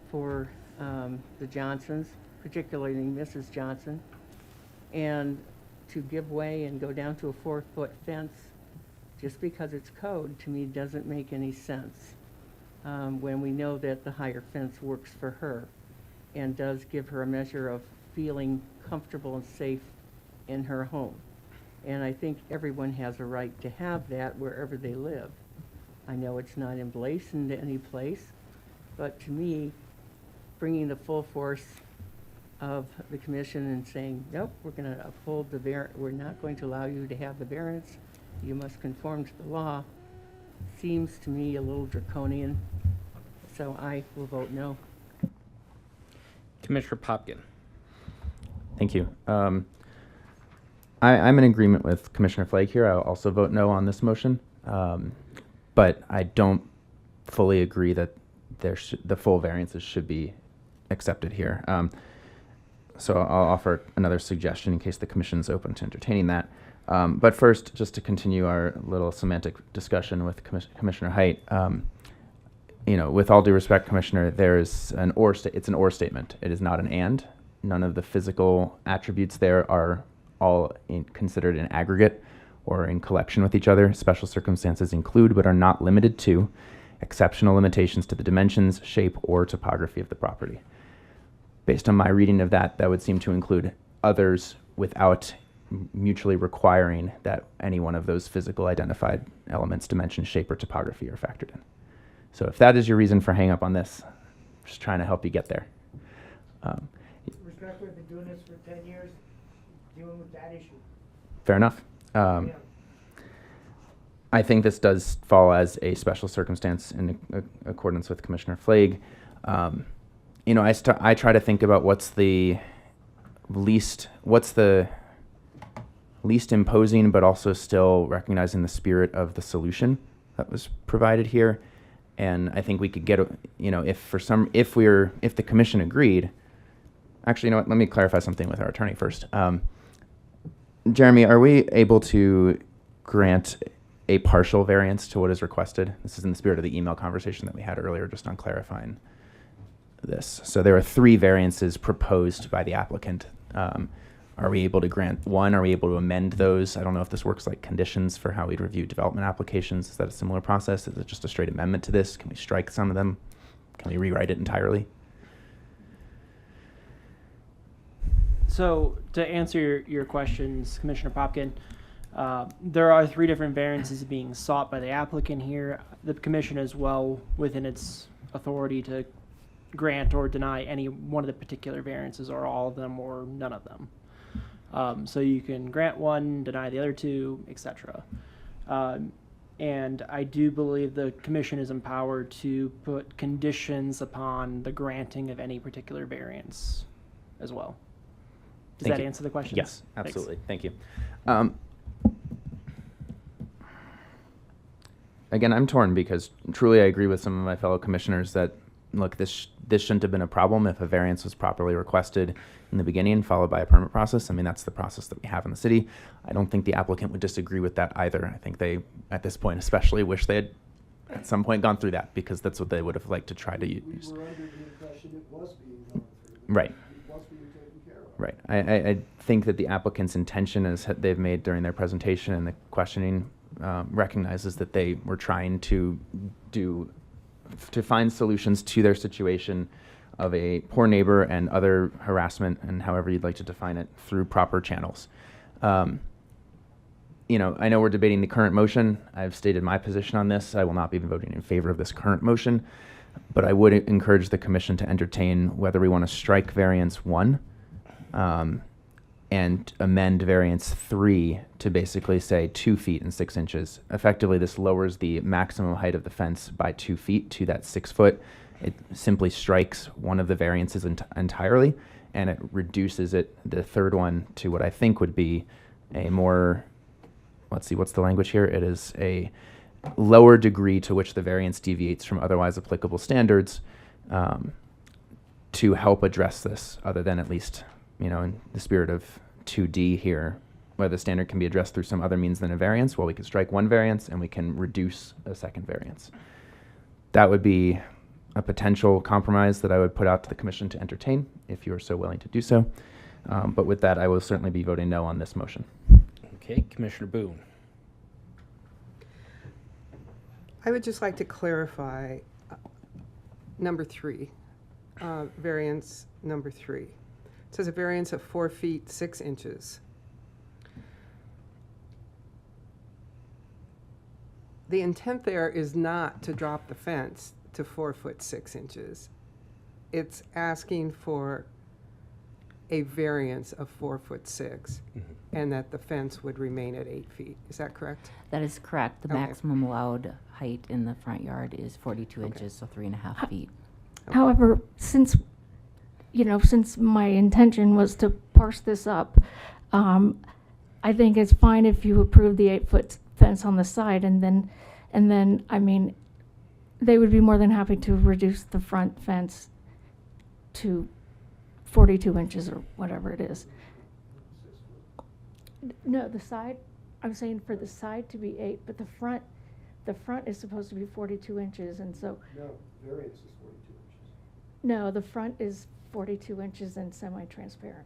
for the Johnsons, particularly Mrs. Johnson. And to give way and go down to a 4-foot fence just because it's code, to me, doesn't make any sense. When we know that the higher fence works for her and does give her a measure of feeling comfortable and safe in her home. And I think everyone has a right to have that wherever they live. I know it's not emblazoned any place, but to me, bringing the full force of the commission and saying, nope, we're going to uphold we're not going to allow you to have the variance, you must conform to the law, seems to me a little draconian. So I will vote no. Commissioner Popkin. Thank you. I'm in agreement with Commissioner Flake here. I'll also vote no on this motion. But I don't fully agree that the full variances should be accepted here. So I'll offer another suggestion in case the commission is open to entertaining that. But first, just to continue our little semantic discussion with Commissioner Height, with all due respect, Commissioner, there's an or. It's an or statement. It is not an and. None of the physical attributes there are all considered in aggregate or in collection with each other. Special circumstances include, but are not limited to, exceptional limitations to the dimensions, shape, or topography of the property. Based on my reading of that, that would seem to include others without mutually requiring that any one of those physical identified elements, dimension, shape, or topography are factored in. So if that is your reason for hang up on this, I'm just trying to help you get there. Respectfully, I've been doing this for 10 years, dealing with that issue. Fair enough. I think this does fall as a special circumstance in accordance with Commissioner Flake. I try to think about what's the least imposing, but also still recognizing the spirit of the solution that was provided here. And I think we could get, if the commission agreed. Actually, you know what? Let me clarify something with our attorney first. Jeremy, are we able to grant a partial variance to what is requested? This is in the spirit of the email conversation that we had earlier, just on clarifying this. So there are 3 variances proposed by the applicant. Are we able to grant one? Are we able to amend those? I don't know if this works like conditions for how we'd review development applications. Is that a similar process? Is it just a straight amendment to this? Can we strike some of them? Can we rewrite it entirely? So to answer your questions, Commissioner Popkin, there are 3 different variances being sought by the applicant here. The commission is well within its authority to grant or deny any one of the particular variances, or all of them, or none of them. So you can grant one, deny the other 2, etc. And I do believe the commission is empowered to put conditions upon the granting of any particular variance as well. Does that answer the question? Yes, absolutely. Thank you. Again, I'm torn because truly I agree with some of my fellow commissioners that, look, this shouldn't have been a problem if a variance was properly requested in the beginning, followed by a permit process. I mean, that's the process that we have in the city. I don't think the applicant would disagree with that either. I think they, at this point especially, wish they had at some point gone through that, because that's what they would have liked to try to use. We were under the impression it was being gone through. Right. It was being taken care of. Right. I think that the applicant's intention, as they've made during their presentation and the questioning, recognizes that they were trying to find solutions to their situation of a poor neighbor and other harassment, and however you'd like to define it, through proper channels. I know we're debating the current motion. I've stated my position on this. I will not be voting in favor of this current motion, but I would encourage the commission to entertain whether we want to strike variance 1 and amend variance 3 to basically say 2 feet and 6 inches. Effectively, this lowers the maximum height of the fence by 2 feet to that 6 foot. It simply strikes one of the variances entirely, and it reduces it, the third one, to what I think would be a more, let's see, what's the language here? It is a lower degree to which the variance deviates from otherwise applicable standards to help address this, other than at least, in the spirit of 2D here, where the standard can be addressed through some other means than a variance. Well, we can strike one variance and we can reduce a second variance. That would be a potential compromise that I would put out to the commission to entertain, if you are so willing to do so. But with that, I will certainly be voting no on this motion. Okay, Commissioner Boone. I would just like to clarify number 3, variance number 3. It says a variance of 4 feet 6 inches. The intent there is not to drop the fence to 4 foot 6 inches. It's asking for a variance of 4 foot 6, and that the fence would remain at 8 feet. Is that correct? That is correct. The Okay. maximum allowed height in the front yard is 42 inches, so 3.5 feet. However, since my intention was to parse this up, I think it's fine if you approve the 8-foot fence on the side, and then, I mean, they would be more than happy to reduce the front fence to 42 inches or whatever it is. No, the side, I'm saying for the side to be 8, but the front is supposed to be 42 inches, and so. No, variance is 42 inches. No, the front is 42 inches and semi-transparent.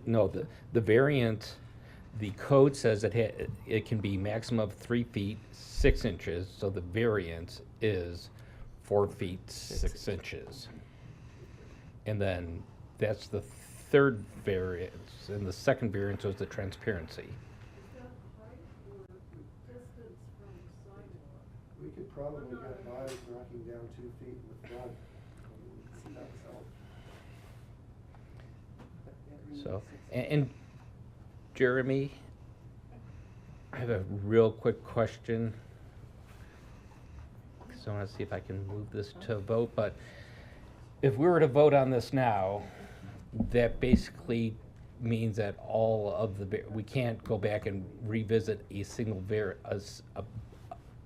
No, the variant, the code says it can be maximum of 3 feet 6 inches, so the variance is 4 feet 6 inches. And then that's the third variance, and the second variance was the transparency. We could probably get by knocking down 2 feet with front. So, and Jeremy, I have a real quick question. So I want to see if I can move this to a vote, but if we were to vote on this now, that basically means that all of we can't go back and revisit a single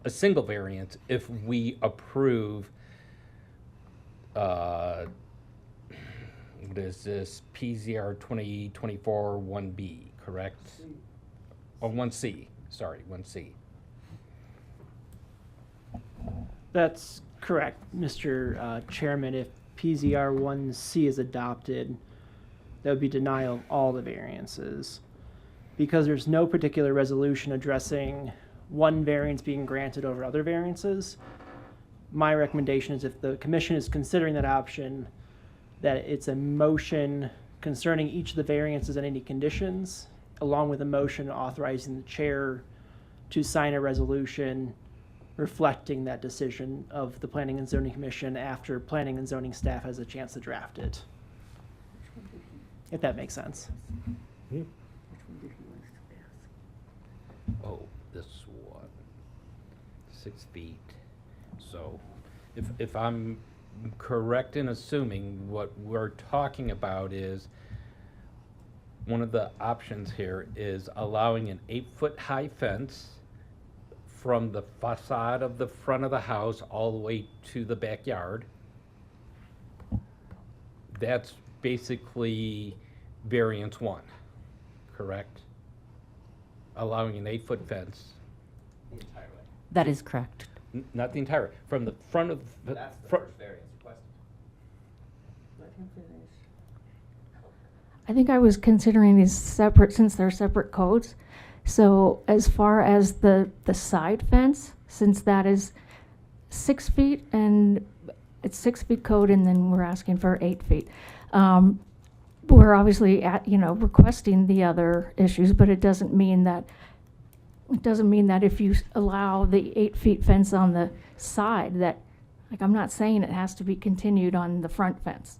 a single variance if we approve what is this, PZR 2024 1B, correct? Or 1C, sorry, 1C. That's correct, Mr. Chairman. If PZR 1C is adopted, that would be denial of all the variances. Because there's no particular resolution addressing one variance being granted over other variances, my recommendation is if the commission is considering that option, that it's a motion concerning each of the variances and any conditions, along with a motion authorizing the chair to sign a resolution reflecting that decision of the Planning and Zoning Commission after Planning and Zoning staff has a chance to draft it. If that makes sense. Oh, this one, 6 feet. So if I'm correct in assuming what we're talking about is one of the options here is allowing an 8-foot high fence from the facade of the front of the house all the way to the backyard. That's basically variance 1, correct? Allowing an 8-foot fence. That is correct. Not the entire, from the front of the. That's the front- first variance requested. I think I was considering these separate since they're separate codes. So as far as the side fence, since 6 feet, and it's 6 feet code, and then we're asking for 8 feet. We're obviously requesting the other issues, but it doesn't mean that if you allow the 8 feet fence on the side, that, like, I'm not saying it has to be continued on the front fence.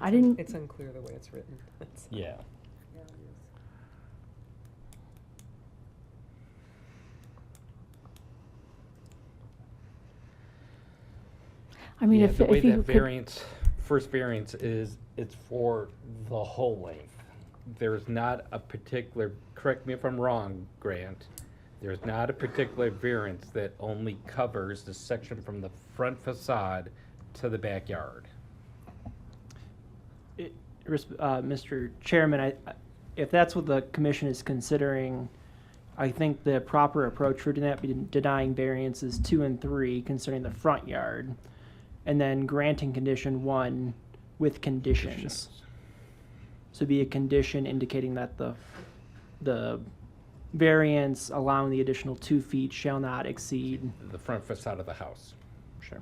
I didn't. It's unclear the way it's written. Yeah. I mean, Yeah, if the way you that could, variance, first variance is, it's for the whole length. There's not a particular, correct me if I'm wrong, Grant, there's not a particular variance that only covers the section from the front facade to the backyard. Mr. Chairman, if that's what the commission is considering, I think the proper approach for denying variances 2 and 3 concerning the front yard, and then granting condition 1 with conditions. So be a condition indicating that the variance allowing the additional 2 feet shall not exceed. The front facade of the house. Sure.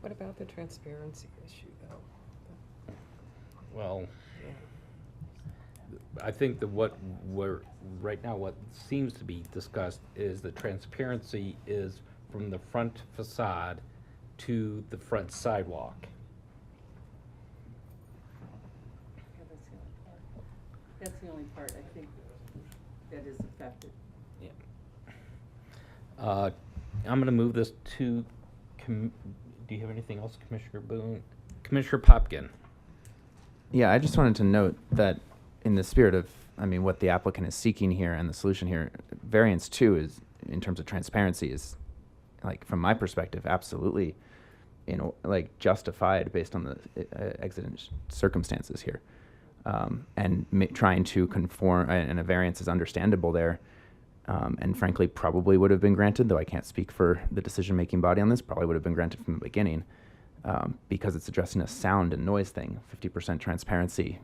What about the transparency issue, though? Well, I think that what seems to be discussed is the transparency is from the front facade to the front sidewalk. That's the only part I think that is affected. Yeah. I'm going to move this to, do you have anything else, Commissioner Boone? Commissioner Popkin. Yeah, I just wanted to note that in the spirit of, what the applicant is seeking here and the solution here, variance 2 is, in terms of transparency, is, like, from my perspective, absolutely, justified based on the exigent circumstances here. And trying to conform, and a variance is understandable there, and frankly probably would have been granted, though I can't speak for the decision-making body on this, probably would have been granted from the beginning, because it's addressing a sound and noise thing. 50% transparency,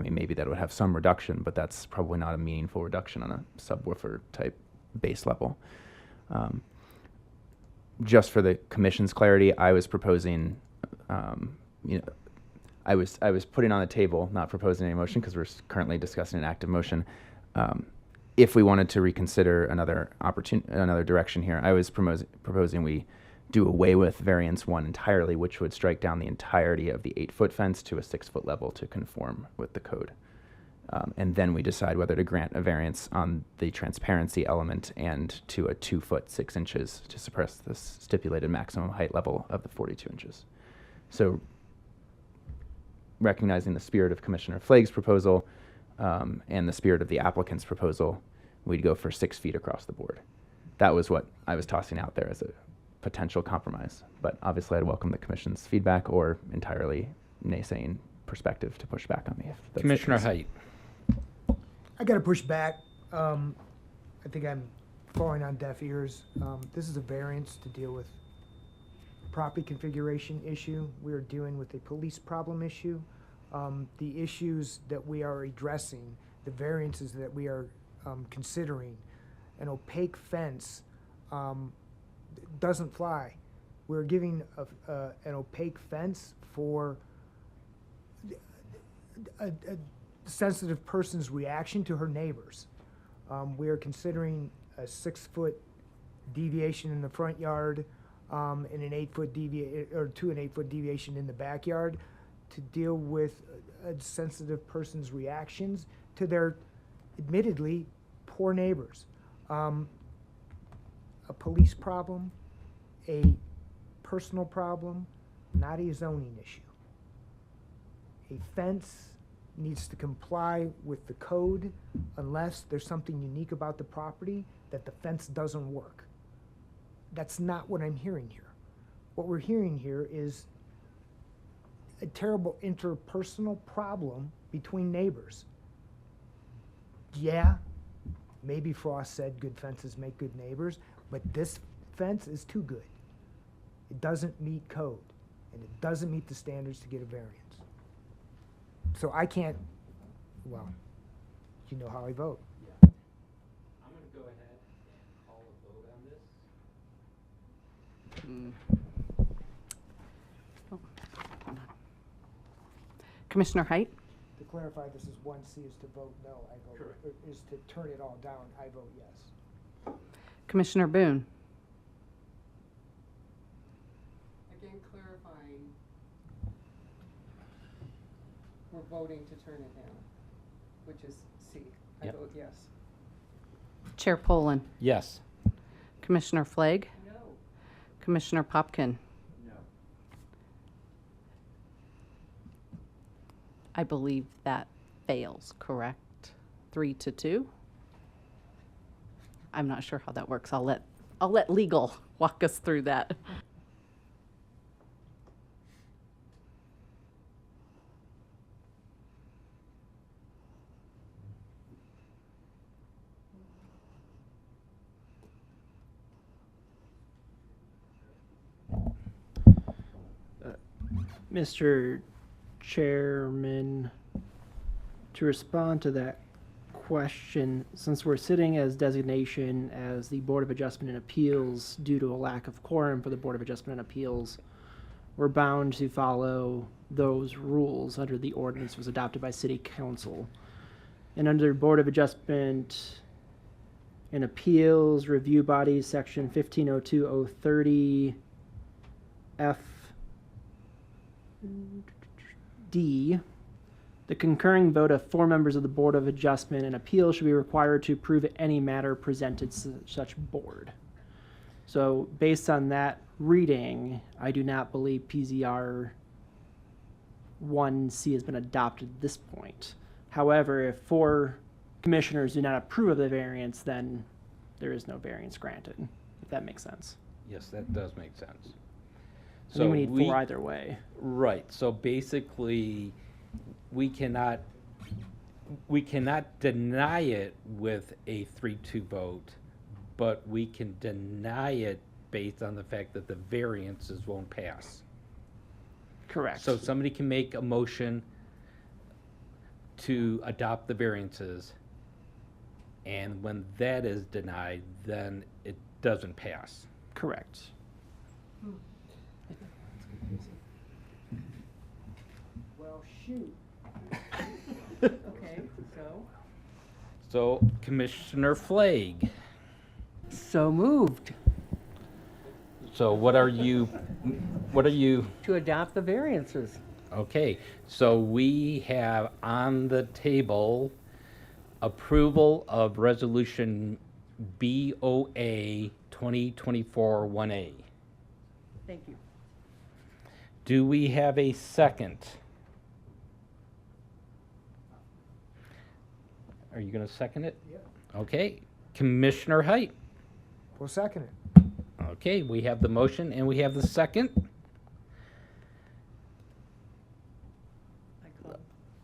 maybe that would have some reduction, but that's probably not a meaningful reduction on a subwoofer type base level. Just for the commission's clarity, I was proposing, I was putting on the table, not proposing any motion because we're currently discussing an active motion. If we wanted to reconsider another direction here, I was proposing we do away with variance 1 entirely, which would strike down the entirety of the 8-foot fence to a 6-foot level to conform with the code. And then we decide whether to grant a variance on the transparency element and to a 2 foot 6 inches to suppress the stipulated maximum height level of the 42 inches. So recognizing the spirit of Commissioner Flagg's proposal and the spirit of the applicant's proposal, we'd go for 6 feet across the board. That was what I was tossing out there as a potential compromise. But obviously I'd welcome the commission's feedback or entirely naysaying perspective to push back on me. If that's Commissioner Height. I got to push back. I think I'm falling on deaf ears. This is a variance to deal with property configuration issue. We are dealing with a police problem issue. The issues that we are addressing, the variances that we are considering, an opaque fence doesn't fly. We're giving an opaque fence for a sensitive person's reaction to her neighbors. We are considering a 6-foot deviation in the front yard and an 8-foot to an 8-foot deviation in the backyard to deal with a sensitive person's reactions to their admittedly poor neighbors. A police problem, a personal problem, not a zoning issue. A fence needs to comply with the code unless there's something unique about the property that the fence doesn't work. That's not what I'm hearing here. What we're hearing here is a terrible interpersonal problem between neighbors. Yeah, maybe Frost said good fences make good neighbors, but this fence is too good. It doesn't meet code, and it doesn't meet the standards to get a variance. So I can't, well, you know how I vote. I'm going to go ahead and call a vote on this. Commissioner Height? To clarify, this is 1C is to vote no, I vote, Correct. or is to turn it all down, I vote yes. Commissioner Boone? Again, clarifying, we're voting to turn it down, which is C. I Yep. vote yes. Chair Poland? Yes. Commissioner Flagg? No. Commissioner Popkin? No. I believe that fails, correct? 3-2? I'm not sure how that works. I'll let legal walk us through that. Mr. Chairman, to respond to that question, since we're sitting as designation as the Board of Adjustment and Appeals due to a lack of quorum for the Board of Adjustment and Appeals, we're bound to follow those rules under the ordinance that was adopted by City Council. And under Board of Adjustment and Appeals Review Bodies, Section 1502-030 F D, the concurring vote of 4 members of the Board of Adjustment and Appeal should be required to approve any matter presented to such board. So based on that reading, I do not believe PZR 1C has been adopted at this point. However, if 4 commissioners do not approve of the variance, then there is no variance granted, if that makes sense. Yes, that does make sense. I think we need 4 either way. Right, so basically, we cannot deny it with a 3-2 vote, but we can deny it based on the fact that the variances won't pass. Correct. So somebody can make a motion to adopt the variances, and when that is denied, then it doesn't pass. Correct. Well, shoot. Okay, so? So Commissioner Flagg, So moved so what are you, to adopt the variances. okay, so we have on the table approval of resolution BOA 2024-1A. Thank you. Do we have a second? Are you going to second it? Yep. Okay, Commissioner Height. We'll second it. Okay, we have the motion and we have the second.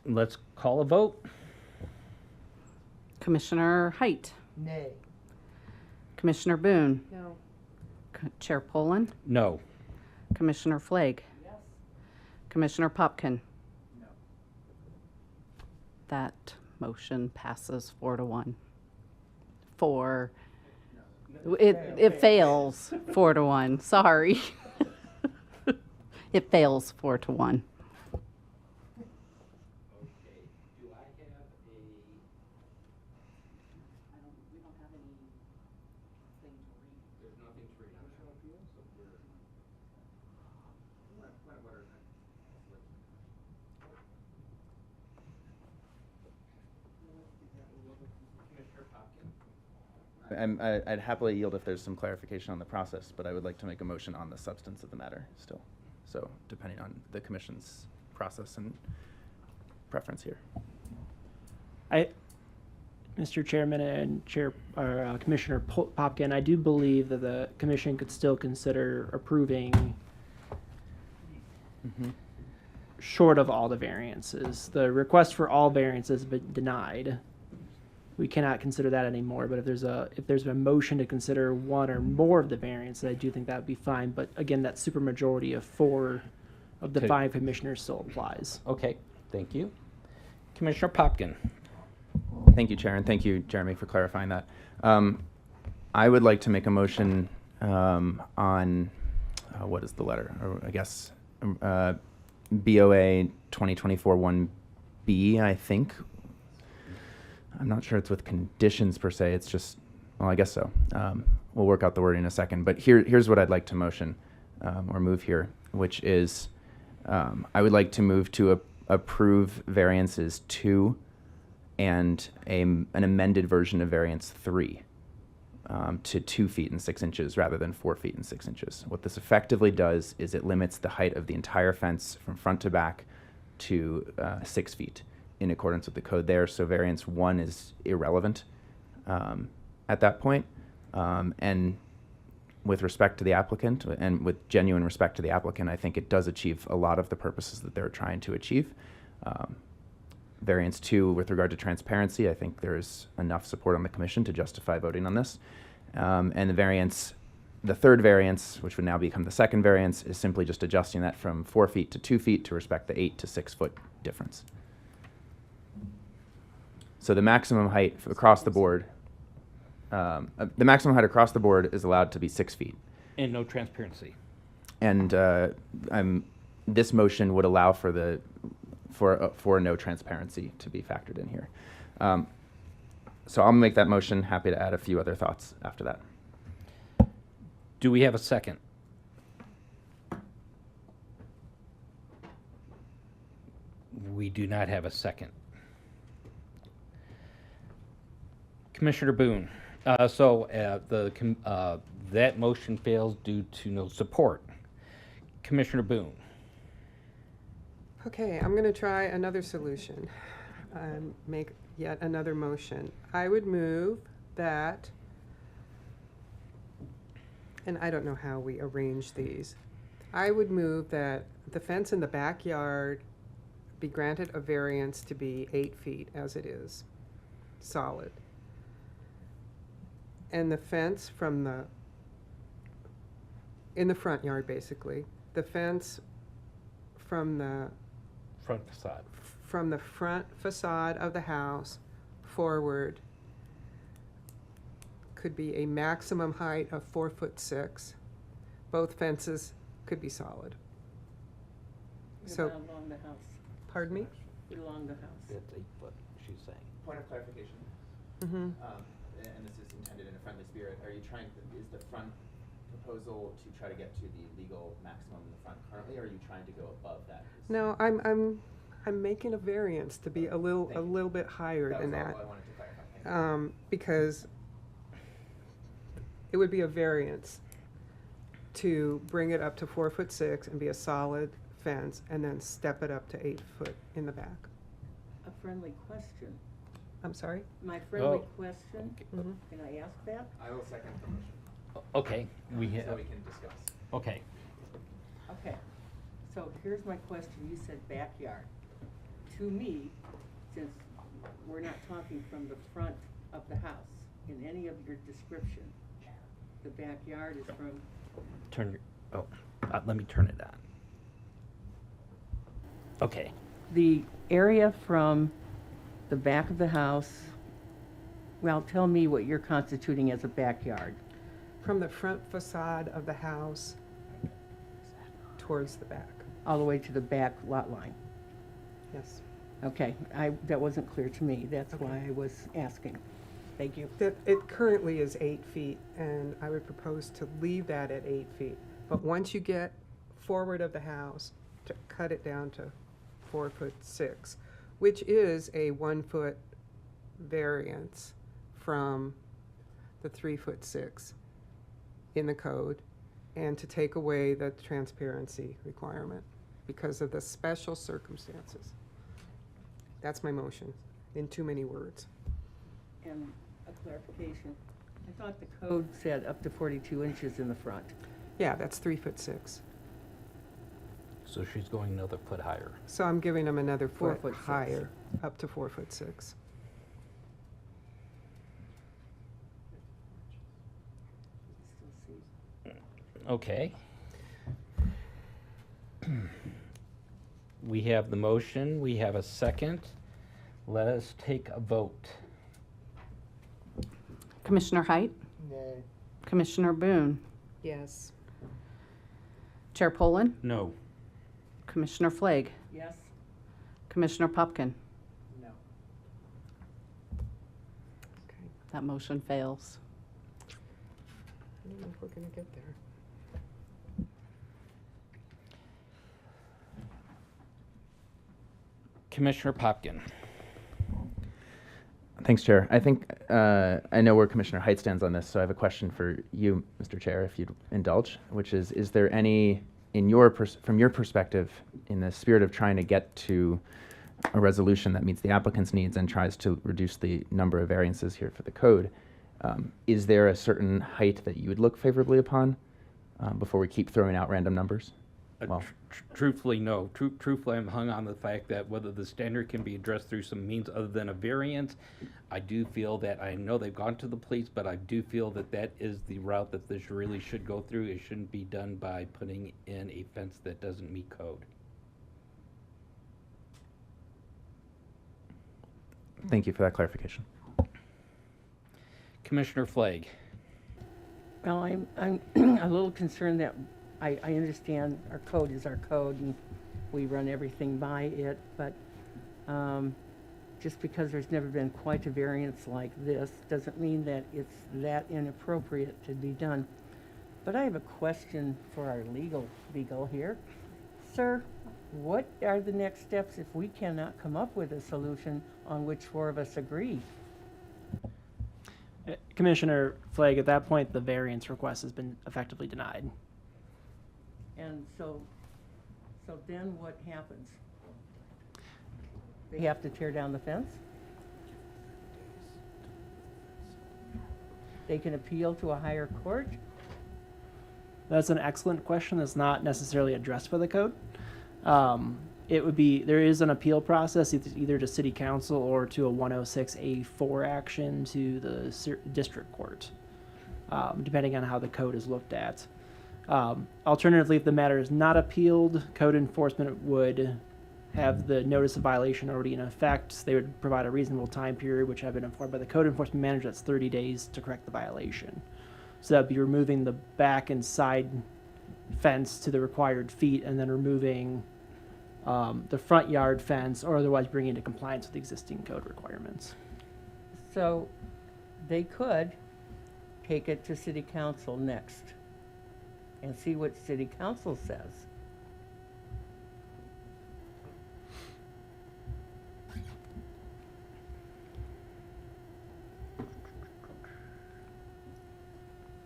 Let's call a vote. Commissioner Height? Nay. Commissioner Boone? No. Chair Poland? No. Commissioner Flagg? Yes. Commissioner Popkin? No. That motion passes 4-1. It fails 4-1. Sorry. It fails 4-1. I'd happily yield if there's some clarification on the process, but I would like to make a motion on the substance of the matter still. So depending on the commission's process and preference here. Mr. Chairman and Commissioner Popkin, I do believe that the commission could still consider approving short of all the variances. The request for all variances has been denied. We cannot consider that anymore, but if there's a motion to consider one or more of the variances, I do think that would be fine. But again, that supermajority of 4 of the Okay. 5 commissioners still applies. Okay, thank you. Commissioner Popkin. Thank you, Chair, and thank you, Jeremy, for clarifying that. I would like to make a motion on, what is the letter? Or I guess BOA 2024-1B, I think. I'm not sure it's with conditions per se. It's just, well, I guess so. We'll work out the wording in a second. But here's what I'd like to motion or move here, which is I would like to move to approve variances 2 and an amended version of variance 3 to 2 feet and 6 inches rather than 4 feet and 6 inches. What this effectively does is it limits the height of the entire fence from front to back to 6 feet in accordance with the code there. So variance 1 is irrelevant at that point. And with respect to the applicant and with genuine respect to the applicant, I think it does achieve a lot of the purposes that they're trying to achieve. Variance 2, with regard to transparency, I think there's enough support on the commission to justify voting on this. And the third variance, which would now become the second variance, is simply just adjusting that from 4 feet to 2 feet to respect the 8 to 6 foot difference. So the maximum height across the board, is allowed to be 6 feet. And no transparency. And this motion would allow for no transparency to be factored in here. So I'll make that motion. Happy to add a few other thoughts after that. Do we have a second? We do not have a second. Commissioner Boone. That motion fails due to no support. Commissioner Boone. Okay, I'm going to try another solution. Make yet another motion. I would move that, and I don't know how we arrange these. I would move that the fence in the backyard be granted a variance to be 8 feet as it is, solid. And the fence in the front yard, basically, the fence from the Front facade. from the front facade of the house forward could be a maximum height of 4'6". Both fences could be solid. So, Along the house, pardon me? along the house. That's 8 foot, she's saying. Point of clarification. Mm-hmm. And this is intended in a friendly spirit. Is the front proposal to try to get to the legal maximum in the front currently, or are you trying to go above that? No, I'm making a variance to be a little bit higher than that. All I wanted to clarify. Because it would be a variance to bring it up to 4'6" and be a solid fence, and then step it up to 8 foot in the back. A friendly question. I'm sorry? My friendly Oh. question, Mhm. can I ask that? I will second the motion. Okay, So we can discuss. okay. Okay, so here's my question. You said backyard. To me, since we're not talking from the front of the house, in any of your description, the backyard is from, Let me turn it on. Okay, the area from the back of the house, well, tell me what you're constituting as a backyard. From the front facade of the house towards the back. All the way to the back lot line. Yes. Okay, that wasn't clear to me. That's why I was asking. Thank you. It currently is 8 feet, and I would propose to leave that at 8 feet. But once you get forward of the house, to cut it down to 4'6", which is a 1 foot variance from the 3'6" in the code, and to take away the transparency requirement because of the special circumstances. That's my motion, in too many words. And a clarification. I thought the code said up to 42 inches in the front. Yeah, that's 3'6". so she's going another foot higher. So I'm giving them another 4 foot foot 6. higher, up to 4'6". Okay. We have the motion, we have a second. Let us take a vote. Commissioner Height? Nay. Commissioner Boone? Yes. Chair Poland? No. Commissioner Flake? Yes. Commissioner Popkin? No. That motion fails. I don't know if we're gonna get there. Commissioner Popkin. Thanks, Chair. I think I know where Commissioner Height stands on this, so I have a question for you, Mr. Chair, if you'd indulge, which is there any, from your perspective, in the spirit of trying to get to a resolution that meets the applicant's needs and tries to reduce the number of variances here for the code, is there a certain height that you would look favorably upon before we keep throwing out random numbers? Well, Truthfully, no. Truthfully, I'm hung on the fact that whether the standard can be addressed through some means other than a variance, I do feel that, I know they've gone to the police, but I do feel that that is the route that this really should go through. It shouldn't be done by putting in a fence that doesn't meet code. thank you for that clarification. Commissioner Flake. Well, I'm a little concerned that I understand our code is our code and we run everything by it, but just because there's never been quite a variance like this doesn't mean that it's that inappropriate to be done. But I have a question for our legal here. Sir, what are the next steps if we cannot come up with a solution on which four of us agree? Commissioner Flake, at that point, the variance request has been effectively denied. And so then what happens? They have to tear down the fence? They can appeal to a higher court? That's an excellent question that's not necessarily addressed by the code. It would be, there is an appeal process either to city council or to a 106A4 action to the district court, depending on how the code is looked at. Alternatively, if the matter is not appealed, code enforcement would have the notice of violation already in effect. They would provide a reasonable time period, which I've been informed by the code enforcement manager, that's 30 days to correct the violation. So that'd be removing the back and side fence to the required feet and then removing the front yard fence or otherwise bringing into compliance with existing code requirements. So they could take it to city council next and see what city council says.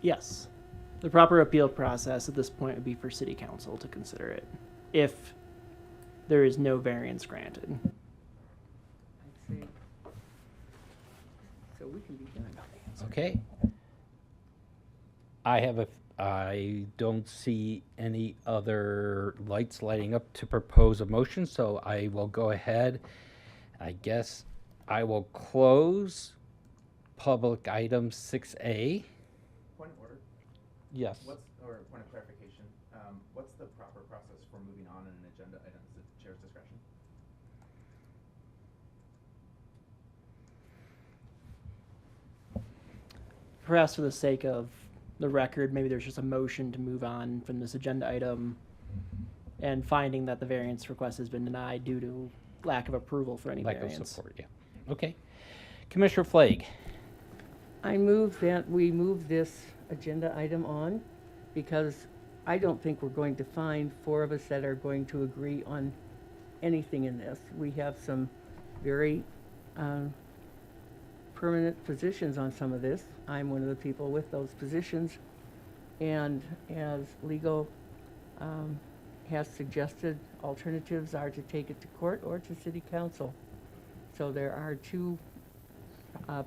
Yes. The proper appeal process at this point would be for city council to consider it if there is no variance granted. I see. So we can be done. Okay. I don't see any other lights lighting up to propose a motion, so I will go ahead. I guess I will close public item 6A. Point of order. Yes. Or point of clarification, what's the proper process for moving on in an agenda item? Is it chair's discretion? Perhaps for the sake of the record, maybe there's just a motion to move on from this agenda item and finding that the variance request has been denied due to lack of approval for any Lack of variance. support, yeah. Okay. Commissioner Flake. I move that we move this agenda item on because I don't think we're going to find four of us that are going to agree on anything in this. We have some very permanent positions on some of this. I'm one of the people with those positions. And as legal has suggested, alternatives are to take it to court or to city council. So there are two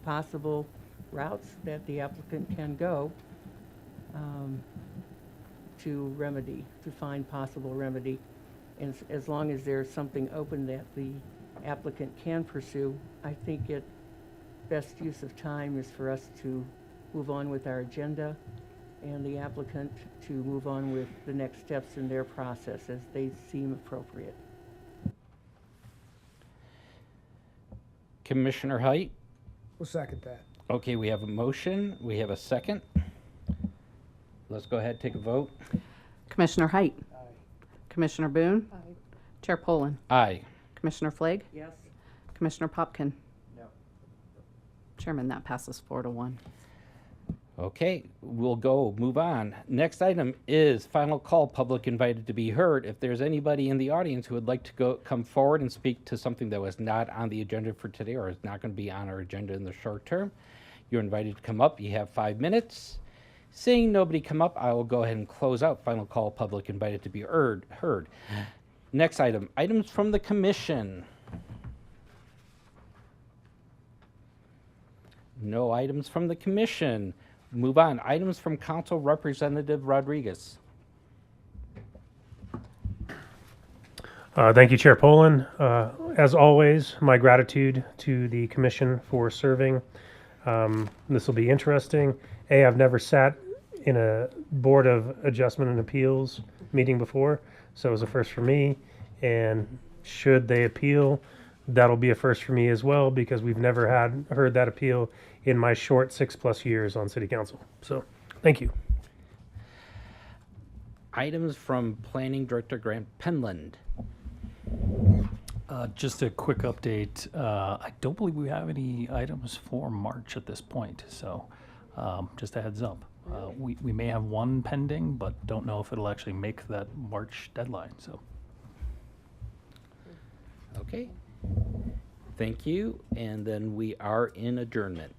possible routes that the applicant can go to remedy, to find possible remedy. And as long as there's something open that the applicant can pursue, I think it best use of time is for us to move on with our agenda and the applicant to move on with the next steps in their process as they seem appropriate. Commissioner Height? We'll second that. Okay, we have a motion. We have a second. Let's go ahead and take a vote. Commissioner Height? Commissioner Boone? Chair Poland? Aye. Commissioner Flake? Yes. Commissioner Popkin? No. Chairman, that passes 4-1. Okay, we'll move on. Next item is final call, public invited to be heard. If there's anybody in the audience who would like to come forward and speak to something that was not on the agenda for today or is not going to be on our agenda in the short term, you're invited to come up. You have 5 minutes. Seeing nobody come up, I will go ahead and close out final call, public invited to be heard. Next item, items from the commission. No items from the commission. Move on. Items from Council Representative Rodriguez. Thank you, Chair Poland. As always, my gratitude to the commission for serving. This will be interesting. I've never sat in a Board of Adjustment and Appeals meeting before, so it was a first for me. And should they appeal, that'll be a first for me as well, because we've never heard that appeal in my short 6+ years on City Council. So, thank you. Items from Planning Director Grant Penland. Just a quick update. I don't believe we have any items for March at this point, so just a heads up. We may have one pending, but don't know if it'll actually make that March deadline. So. Okay. Thank you. And then we are in adjournment.